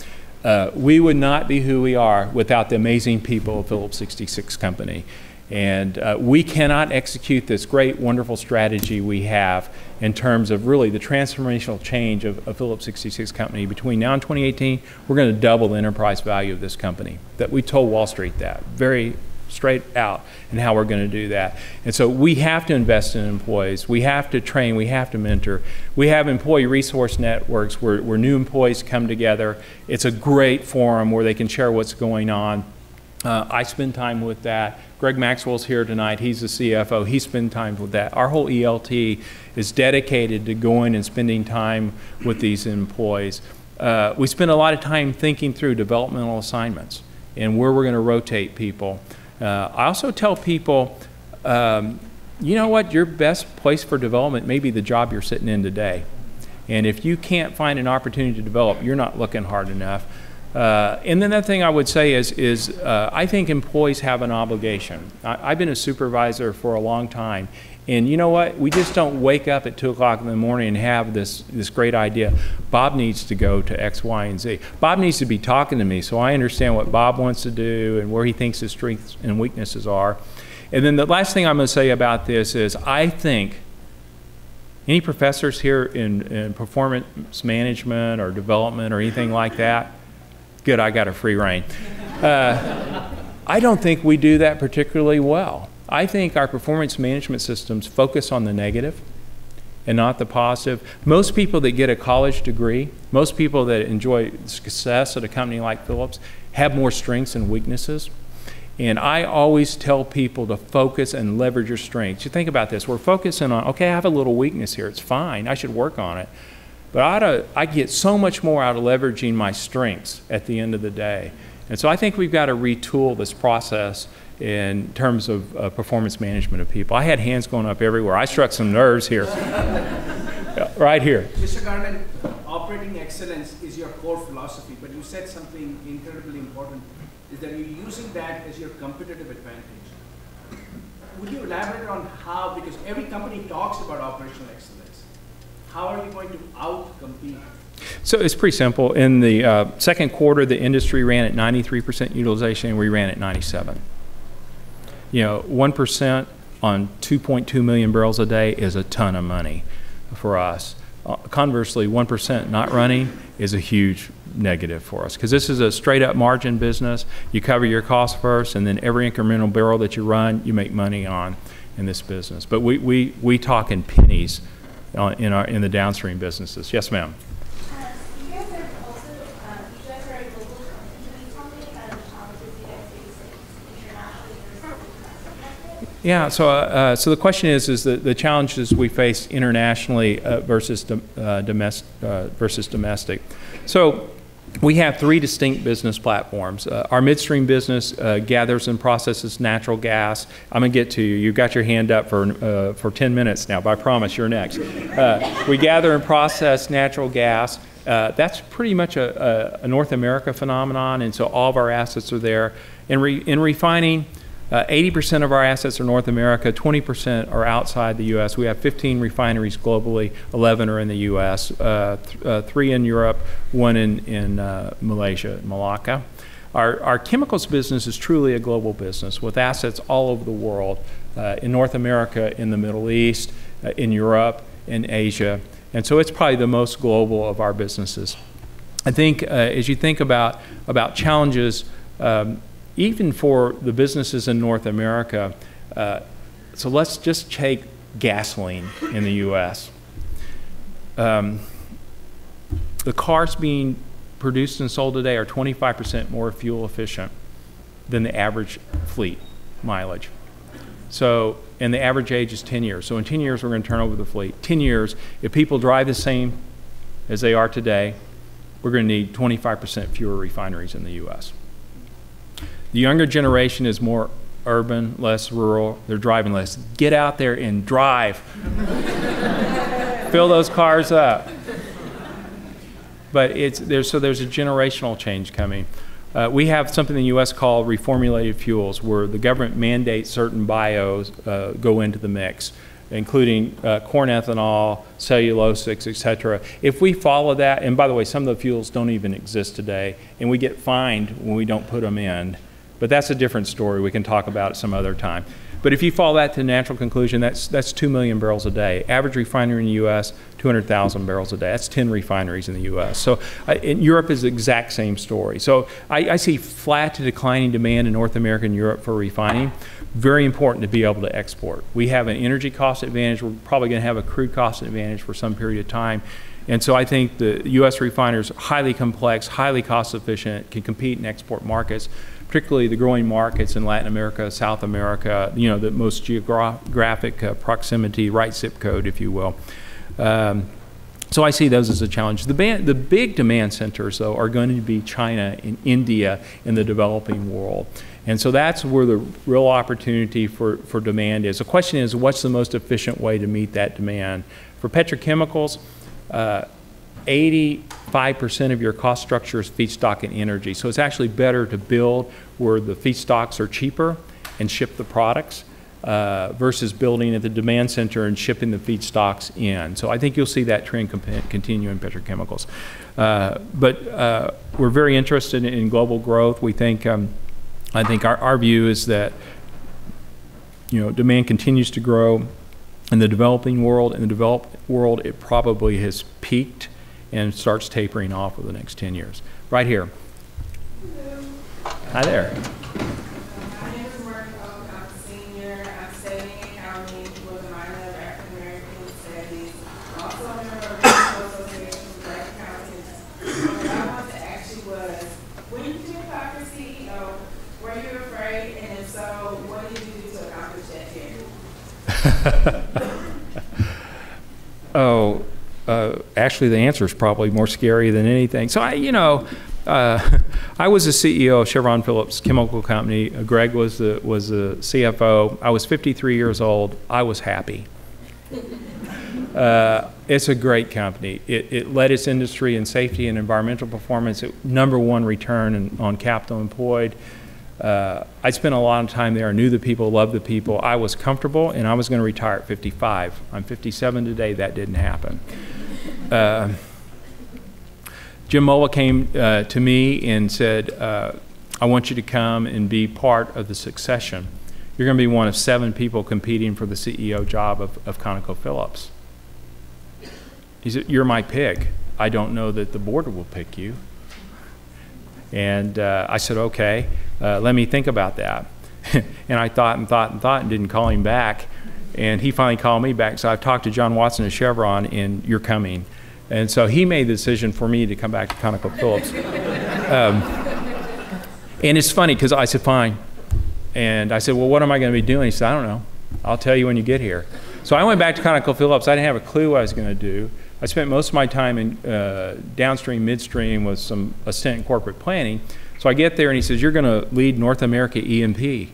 we would not be who we are without the amazing people of Phillips 66 Company. And we cannot execute this great, wonderful strategy we have in terms of really the transformational change of Phillips 66 Company. Between now and 2018, we're going to double the enterprise value of this company. That we told Wall Street that very straight out, and how we're going to do that. And so we have to invest in employees. We have to train. We have to mentor. We have employee resource networks where new employees come together. It's a great forum where they can share what's going on. I spend time with that. Greg Maxwell's here tonight. He's the CFO. He spends time with that. Our whole ELT is dedicated to going and spending time with these employees. We spend a lot of time thinking through developmental assignments and where we're going to rotate people. I also tell people, you know what, your best place for development may be the job you're sitting in today. And if you can't find an opportunity to develop, you're not looking hard enough. And then the thing I would say is I think employees have an obligation. I've been a supervisor for a long time. And you know what? We just don't wake up at 2 o'clock in the morning and have this great idea. Bob needs to go to X, Y, and Z. Bob needs to be talking to me so I understand what Bob wants to do and where he thinks his strengths and weaknesses are. And then the last thing I'm going to say about this is I think any professors here in performance management or development or anything like that, good, I got a free rein. I don't think we do that particularly well. I think our performance management systems focus on the negative and not the positive. Most people that get a college degree, most people that enjoy success at a company like Phillips have more strengths and weaknesses. And I always tell people to focus and leverage your strengths. You think about this, we're focusing on, okay, I have a little weakness here, it's fine, I should work on it. But I get so much more out of leveraging my strengths at the end of the day. And so I think we've got to retool this process in terms of performance management of people. I had hands going up everywhere. I struck some nerves here. Right here. Mr. Garland, operating excellence is your core philosophy, but you said something incredibly important, is that you're using that as your competitive advantage. Would you elaborate on how, because every company talks about operational excellence, how are you going to out-compete? So it's pretty simple. In the second quarter, the industry ran at 93% utilization, and we ran at 97%. You know, 1% on 2.2 million barrels a day is a ton of money for us. Conversely, 1% not running is a huge negative for us because this is a straight up margin business. You cover your costs first, and then every incremental barrel that you run, you make money on in this business. But we talk in pennies in the downstream businesses. Yes, ma'am. Yeah, so the question is the challenges we face internationally versus domestic. So we have 3 distinct business platforms. Our midstream business gathers and processes natural gas. I'm going to get to you. You've got your hand up for 10 minutes now, but I promise you're next. We gather and process natural gas. That's pretty much a North America phenomenon, and so all of our assets are there. In refining, 80% of our assets are North America, 20% are outside the U.S. We have 15 refineries globally, 11 are in the U.S., 3 in Europe, 1 in Malaysia, Malacca. Our chemicals business is truly a global business with assets all over the world, in North America, in the Middle East, in Europe, in Asia. And so it's probably the most global of our businesses. I think as you think about challenges, even for the businesses in North America, So let's just take gasoline in the U.S. The cars being produced and sold today are 25% more fuel efficient than the average fleet mileage. So, and the average age is 10 years. So in 10 years, we're going to turn over the fleet. 10 years, if people drive the same as they are today, we're going to need 25% fewer refineries in the U.S. The younger generation is more urban, less rural. They're driving less. Get out there and drive. Fill those cars up. But there's a generational change coming. We have something in the U.S. called reformulated fuels, where the government mandates certain bios go into the mix, including corn ethanol, cellulosics, et cetera. If we follow that, and by the way, some of the fuels don't even exist today, and we get fined when we don't put them in, but that's a different story. We can talk about it some other time. But if you follow that to the natural conclusion, that's 2 million barrels a day. Average refinery in the U.S., 200,000 barrels a day. That's 10 refineries in the U.S. So in Europe is the exact same story. So I see flat to declining demand in North America and Europe for refining. Very important to be able to export. We have an energy cost advantage. We're probably going to have a crude cost advantage for some period of time. And so I think the U.S. refiners, highly complex, highly cost efficient, can compete in export markets, particularly the growing markets in Latin America, South America, you know, the most geographic proximity, right zip code, if you will. So I see those as a challenge. The big demand centers, though, are going to be China and India in the developing world. And so that's where the real opportunity for demand is. The question is, what's the most efficient way to meet that demand? For petrochemicals, 85% of your cost structure is feedstock and energy. So it's actually better to build where the feedstocks are cheaper and ship the products versus building at the demand center and shipping the feedstocks in. So I think you'll see that trend continue in petrochemicals. But we're very interested in global growth. We think, I think our view is that, you know, demand continues to grow in the developing world. In the developed world, it probably has peaked and starts tapering off over the next 10 years. Right here. Hello. Hi there. My name is Mark. I'm a senior. I'm studying accounting with a minor of African American studies. I'm also a member of the National Association of Black Accountants. What I wanted to ask you was, when you did apply for CEO, were you afraid? And if so, what did you do to accomplish that here? Oh. Actually, the answer is probably more scary than anything. So I was the CEO of Chevron Phillips Chemical Company. Greg was the CFO. I was 53 years old. I was happy. It's a great company. It led its industry in safety and environmental performance. #1 return on capital employed. I spent a lot of time there. I knew the people, loved the people. I was comfortable, and I was going to retire at 55. I'm 57 today. That didn't happen. Jim Mola came to me and said, I want you to come and be part of the succession. You're going to be one of 7 people competing for the CEO job of ConocoPhillips. He said, you're my pick. I don't know that the board will pick you. And I said, okay, let me think about that. And I thought and didn't call him back. And he finally called me back. So I've talked to John Watson at Chevron, and you're coming. And so he made the decision for me to come back to ConocoPhillips. And it's funny because I said, fine. And I said, well, what am I going to be doing? He said, I don't know. I'll tell you when you get here. So I went back to ConocoPhillips. I didn't have a clue what I was going to do. I spent most of my time in downstream, midstream with some stint in corporate planning. So I get there and he says, you're going to lead North America E&P.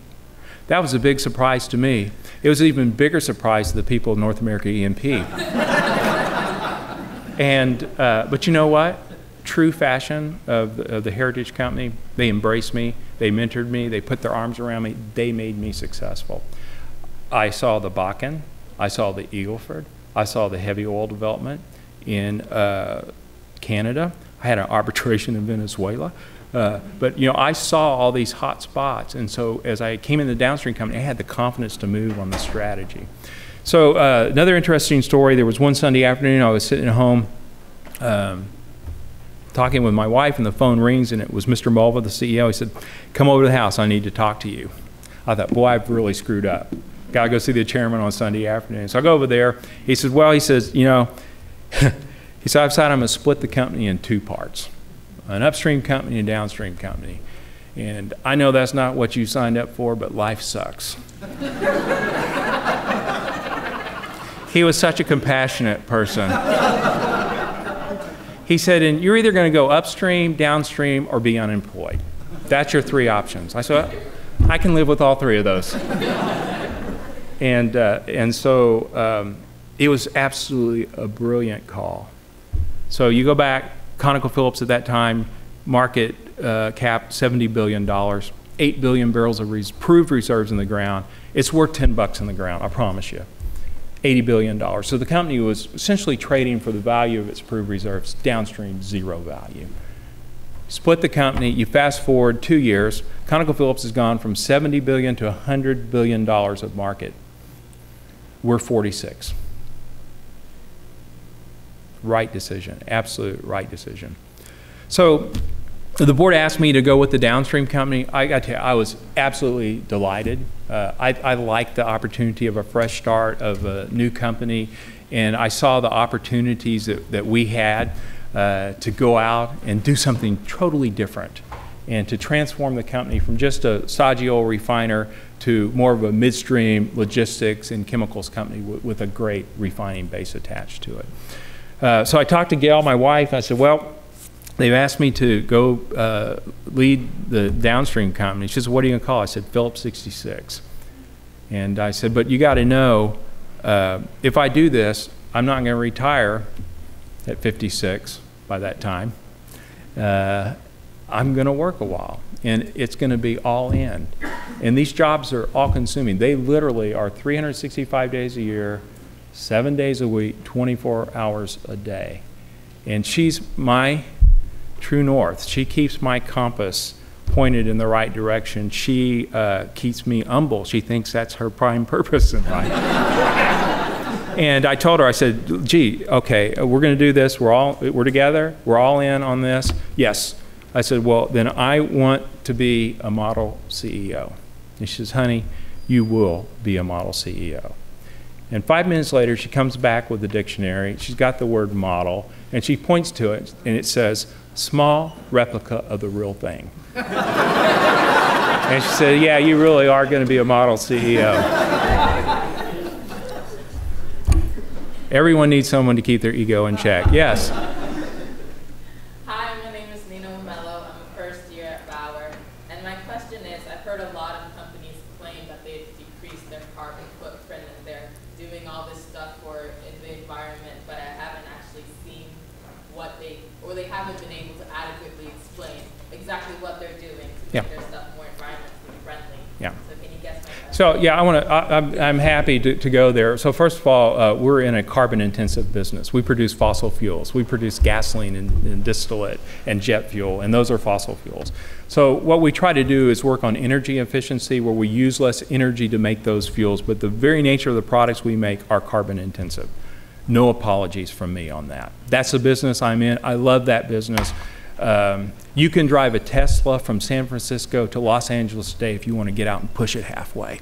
That was a big surprise to me. It was an even bigger surprise to the people of North America E&P. And, but you know what? True fashion of the Heritage Company, they embraced me, they mentored me, they put their arms around me, they made me successful. I saw the Bakken, I saw the Eagle Ford, I saw the heavy oil development in Canada. I had an arbitration in Venezuela. But you know, I saw all these hot spots, and so as I came in the downstream company, I had the confidence to move on the strategy. So another interesting story, there was one Sunday afternoon, I was sitting at home talking with my wife, and the phone rings, and it was Mr. Mulva, the CEO. He said, come over to the house, I need to talk to you. I thought, boy, I've really screwed up. Got to go see the chairman on Sunday afternoon. So I go over there. He says, well, he says, you know, he said, I've decided I'm going to split the company in two parts, an upstream company and downstream company. And I know that's not what you signed up for, but life sucks. He was such a compassionate person. He said, and you're either going to go upstream, downstream, or be unemployed. That's your three options. I said, I can live with all three of those. And so it was absolutely a brilliant call. So you go back, ConocoPhillips at that time, market cap $70 billion, 8 billion barrels of proved reserves in the ground. It's worth $10 in the ground, I promise you. $80 billion. So the company was essentially trading for the value of its proved reserves, downstream, zero value. Split the company, you fast forward 2 years, ConocoPhillips has gone from $70 billion to $100 billion of market. We're 46. Right decision, absolute right decision. So the board asked me to go with the downstream company. I got to tell you, I was absolutely delighted. I liked the opportunity of a fresh start of a new company, and I saw the opportunities that we had to go out and do something totally different and to transform the company from just a stodgy oil refiner to more of a midstream logistics and chemicals company with a great refining base attached to it. So I talked to Gail, my wife. I said, well, they've asked me to go lead the downstream company. She said, what are you going to call it? I said, Phillips 66. And I said, but you got to know, if I do this, I'm not going to retire at 56 by that time. I'm going to work a while, and it's going to be all in. And these jobs are all consuming. They literally are 365 days a year, 7 days a week, 24 hours a day. And she's my true north. She keeps my compass pointed in the right direction. She keeps me humble. She thinks that's her prime purpose in life. And I told her, I said, gee, okay, we're going to do this. We're together. We're all in on this. Yes. I said, well, then I want to be a model CEO. And she says, honey, you will be a model CEO. And 5 minutes later, she comes back with the dictionary. She's got the word model, and she points to it, and it says, small replica of the real thing. And she said, yeah, you really are going to be a model CEO. Everyone needs someone to keep their ego in check. Yes? Hi, my name is Nina Mello. I'm a first year at Bauer. And my question is, I've heard a lot of companies claim that they've decreased their carbon footprint and they're doing all this stuff for the environment, but I haven't actually seen what they haven't been able to adequately explain exactly what they're doing to make their stuff more environmentally friendly. Yeah. So can you guess my question? So yeah, I'm happy to go there. So first of all, we're in a carbon intensive business. We produce fossil fuels. We produce gasoline and distillate and jet fuel, and those are fossil fuels. So what we try to do is work on energy efficiency where we use less energy to make those fuels, but the very nature of the products we make are carbon intensive. No apologies from me on that. That's the business I'm in. I love that business. You can drive a Tesla from San Francisco to Los Angeles today if you want to get out and push it halfway.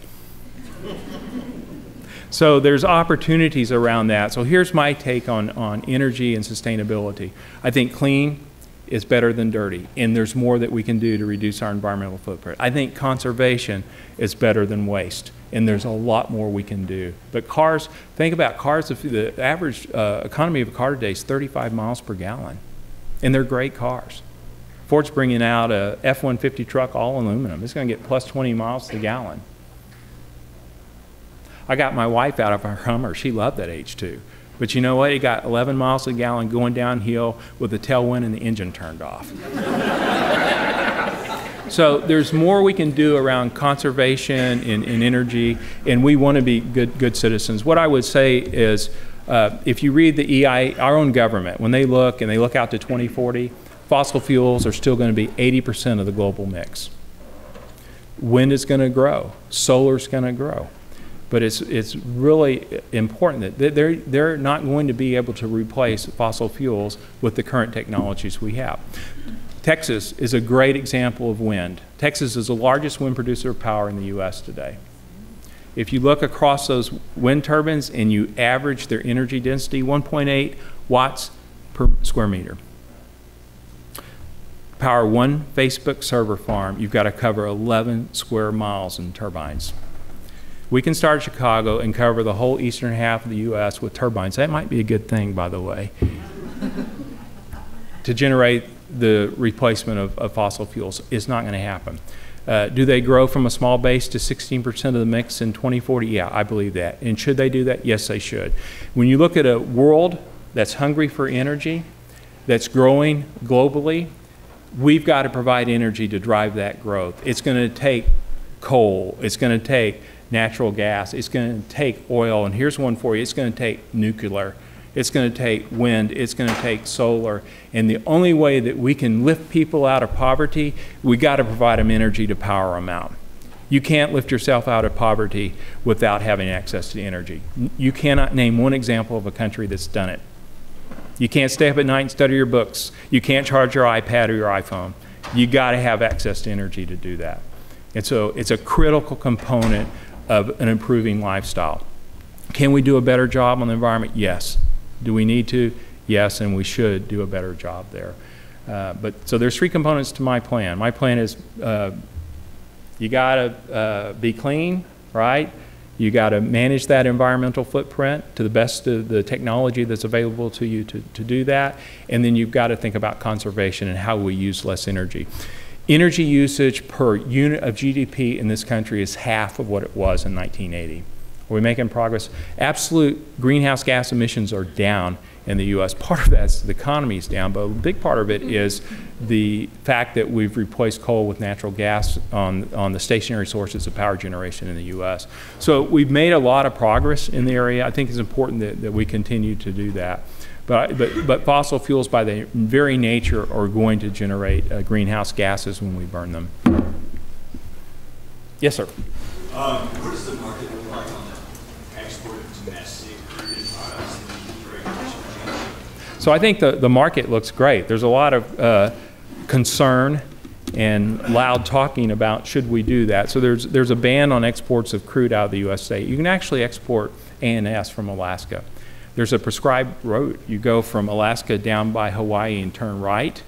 So there's opportunities around that. So here's my take on energy and sustainability. I think clean is better than dirty, and there's more that we can do to reduce our environmental footprint. I think conservation is better than waste, and there's a lot more we can do. But cars, think about cars, the average economy of a car today is 35 miles per gallon, and they're great cars. Ford's bringing out a F-150 truck, all aluminum. It's going to get plus 20 miles to the gallon. I got my wife out of her Hummer. She loved that H2. But you know what? It got 11 miles a gallon going downhill with the tailwind and the engine turned off. So there's more we can do around conservation and energy, and we want to be good citizens. What I would say is, if you read the EIA, our own government, when they look out to 2040, fossil fuels are still going to be 80% of the global mix. Wind is going to grow. Solar is going to grow. But it's really important that they're not going to be able to replace fossil fuels with the current technologies we have. Texas is a great example of wind. Texas is the largest wind producer of power in the U.S. today. If you look across those wind turbines and you average their energy density, 1.8 watts per square meter. Power one Facebook server farm, you've got to cover 11 square miles in turbines. We can start at Chicago and cover the whole eastern half of the U.S. with turbines. That might be a good thing, by the way, to generate the replacement of fossil fuels. It's not going to happen. Do they grow from a small base to 16% of the mix in 2040? Yeah, I believe that. And should they do that? Yes, they should. When you look at a world that's hungry for energy, that's growing globally, we've got to provide energy to drive that growth. It's going to take coal. It's going to take natural gas. It's going to take oil. And here's one for you. It's going to take nuclear. It's going to take wind. It's going to take solar. And the only way that we can lift people out of poverty, we got to provide them energy to power them out. You can't lift yourself out of poverty without having access to energy. You cannot name one example of a country that's done it. You can't stay up at night and study your books. You can't charge your iPad or your iPhone. You got to have access to energy to do that. And so it's a critical component of an improving lifestyle. Can we do a better job on the environment? Yes. Do we need to? Yes, and we should do a better job there. So there's three components to my plan. My plan is you got to be clean, right? You got to manage that environmental footprint to the best of the technology that's available to you to do that. And then you've got to think about conservation and how we use less energy. Energy usage per unit of GDP in this country is half of what it was in 1980. Are we making progress? Absolute greenhouse gas emissions are down in the U.S. Part of that is the economy is down, but a big part of it is the fact that we've replaced coal with natural gas on the stationary sources of power generation in the U.S. So we've made a lot of progress in the area. I think it's important that we continue to do that. But fossil fuels, by their very nature, are going to generate greenhouse gases when we burn them. Yes, sir. What does the market look like on the export of domestic crude products and regulation? So I think the market looks great. There's a lot of concern and loud talking about should we do that. So there's a ban on exports of crude out of the USA. You can actually export ANS from Alaska. There's a prescribed route. You go from Alaska down by Hawaii and turn right,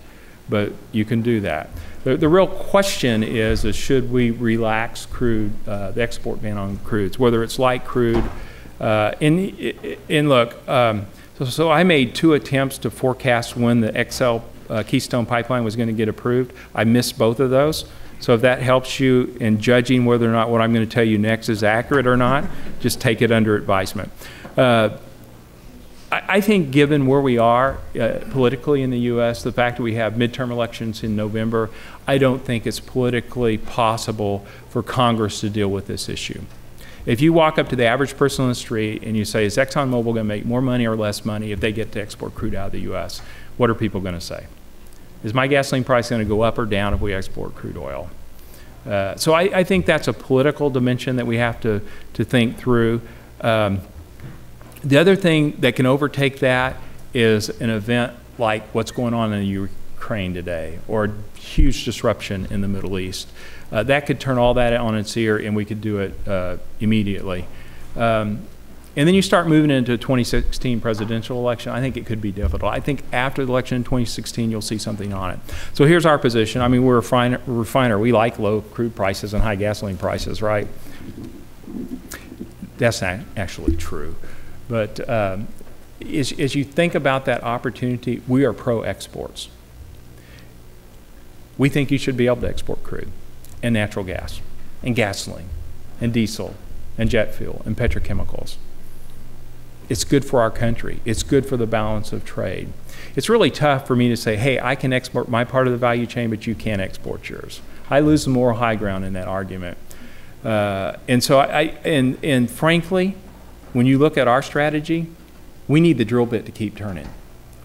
but you can do that. The real question is should we relax crude, the export ban on crudes, whether it's light crude. And look, so I made 2 attempts to forecast when the XL Keystone Pipeline was going to get approved. I missed both of those. So if that helps you in judging whether or not what I'm going to tell you next is accurate or not, just take it under advisement. I think given where we are politically in the U.S., the fact that we have midterm elections in November, I don't think it's politically possible for Congress to deal with this issue. If you walk up to the average person on the street and you say, is ExxonMobil going to make more money or less money if they get to export crude out of the U.S., what are people going to say? Is my gasoline price going to go up or down if we export crude oil? So I think that's a political dimension that we have to think through. The other thing that can overtake that is an event like what's going on in Ukraine today, or a huge disruption in the Middle East. That could turn all that on its ear, and we could do it immediately. And then you start moving into a 2016 presidential election. I think it could be difficult. I think after the election in 2016, you'll see something on it. So here's our position. I mean, we're a refiner. We like low crude prices and high gasoline prices, right? That's not actually true. But as you think about that opportunity, we are pro-exports. We think you should be able to export crude and natural gas and gasoline and diesel and jet fuel and petrochemicals. It's good for our country. It's good for the balance of trade. It's really tough for me to say, hey, I can export my part of the value chain, but you can't export yours. I lose the moral high ground in that argument. And so and frankly, when you look at our strategy, we need the drill bit to keep turning.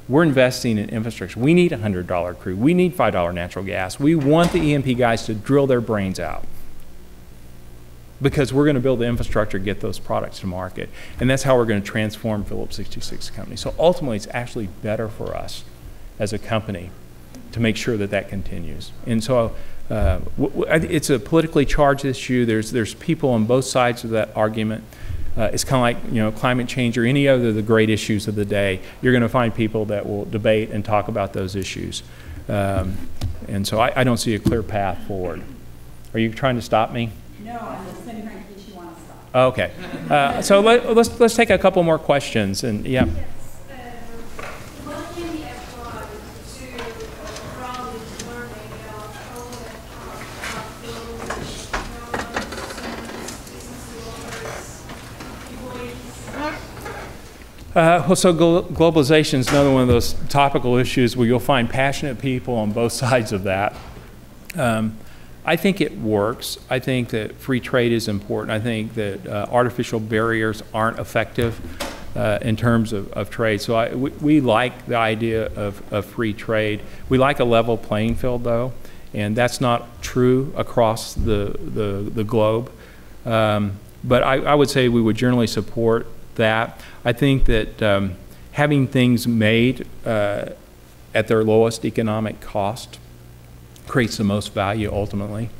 We're investing in infrastructure. We need $100 crude. We need $5 natural gas. We want the E&P guys to drill their brains out because we're going to build the infrastructure to get those products to market. And that's how we're going to transform Phillips 66 company. So ultimately, it's actually better for us as a company to make sure that that continues. And so It's a politically charged issue. There's people on both sides of that argument. It's kind of like, you know, climate change or any other of the great issues of the day. You're going to find people that will debate and talk about those issues. And so I don't see a clear path forward. Are you trying to stop me? No, I'm just sitting here in case you want to stop. Okay. So let's take a couple more questions. And yeah. So globalization is another one of those topical issues where you'll find passionate people on both sides of that. I think it works. I think that free trade is important. I think that artificial barriers aren't effective in terms of trade. So we like the idea of free trade. We like a level playing field, though, and that's not true across the globe. But I would say we would generally support that. I think that having things made at their lowest economic cost creates the most value ultimately.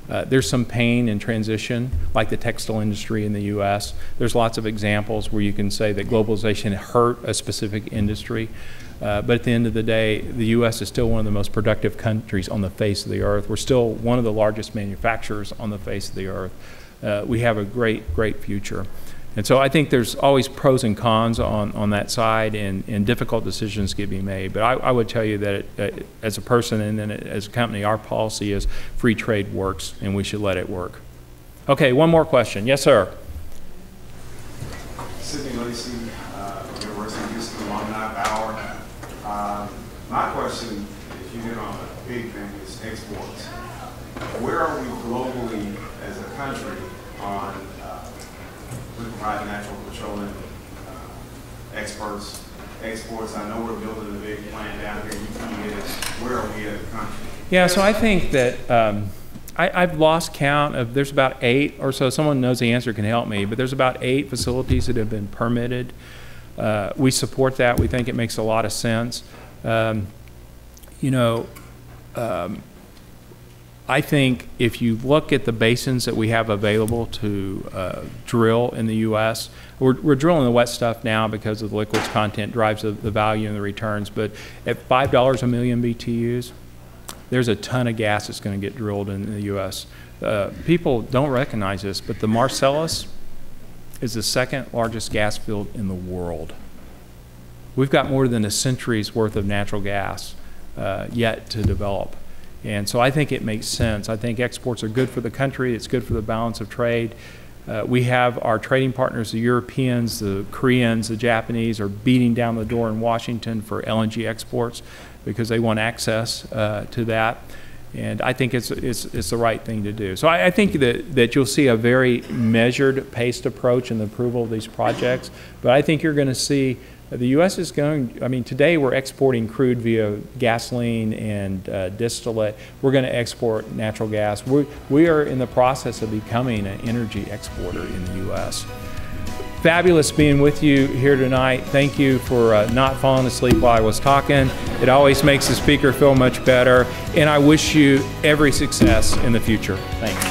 There's some pain in transition, like the textile industry in the U.S. There's lots of examples where you can say that globalization hurt a specific industry. But at the end of the day, the U.S. is still one of the most productive countries on the face of the earth. We're still one of the largest manufacturers on the face of the earth. We have a great future. And so I think there's always pros and cons on that side, and difficult decisions can be made. But I would tell you that as a person and then as a company, our policy is free trade works, and we should let it work. Okay, one more question. Yes, sir. Sidney Lacey, University of Houston alumni, Bauer. My question, if you hit on a big thing, is exports. Where are we globally as a country on liquefied natural petroleum exports? I know we're building a big plant down here. Where are we as a country? Yeah, so I think that I've lost count of, there's about 8 or so. Someone knows the answer can help me, but there's about 8 facilities that have been permitted. We support that. We think it makes a lot of sense. I think if you look at the basins that we have available to drill in the U.S., we're drilling the wet stuff now because of the liquids content drives the value and the returns. But at $5 a million BTUs, there's a ton of gas that's going to get drilled in the U.S. People don't recognize this, but the Marcellus is the 2nd largest gas field in the world. We've got more than a century's worth of natural gas yet to develop. And so I think it makes sense. I think exports are good for the country. It's good for the balance of trade. We have our trading partners, the Europeans, the Koreans, the Japanese, are beating down the door in Washington for LNG exports because they want access to that. And I think it's the right thing to do. So I think that you'll see a very measured, paced approach in the approval of these projects. But I think you're going to see the U.S. is going, I mean, today we're exporting crude via gasoline and distillate. We're going to export natural gas. We are in the process of becoming an energy exporter in the U.S. Fabulous being with you here tonight. Thank you for not falling asleep while I was talking. It always makes the speaker feel much better. And I wish you every success in the future. Thanks.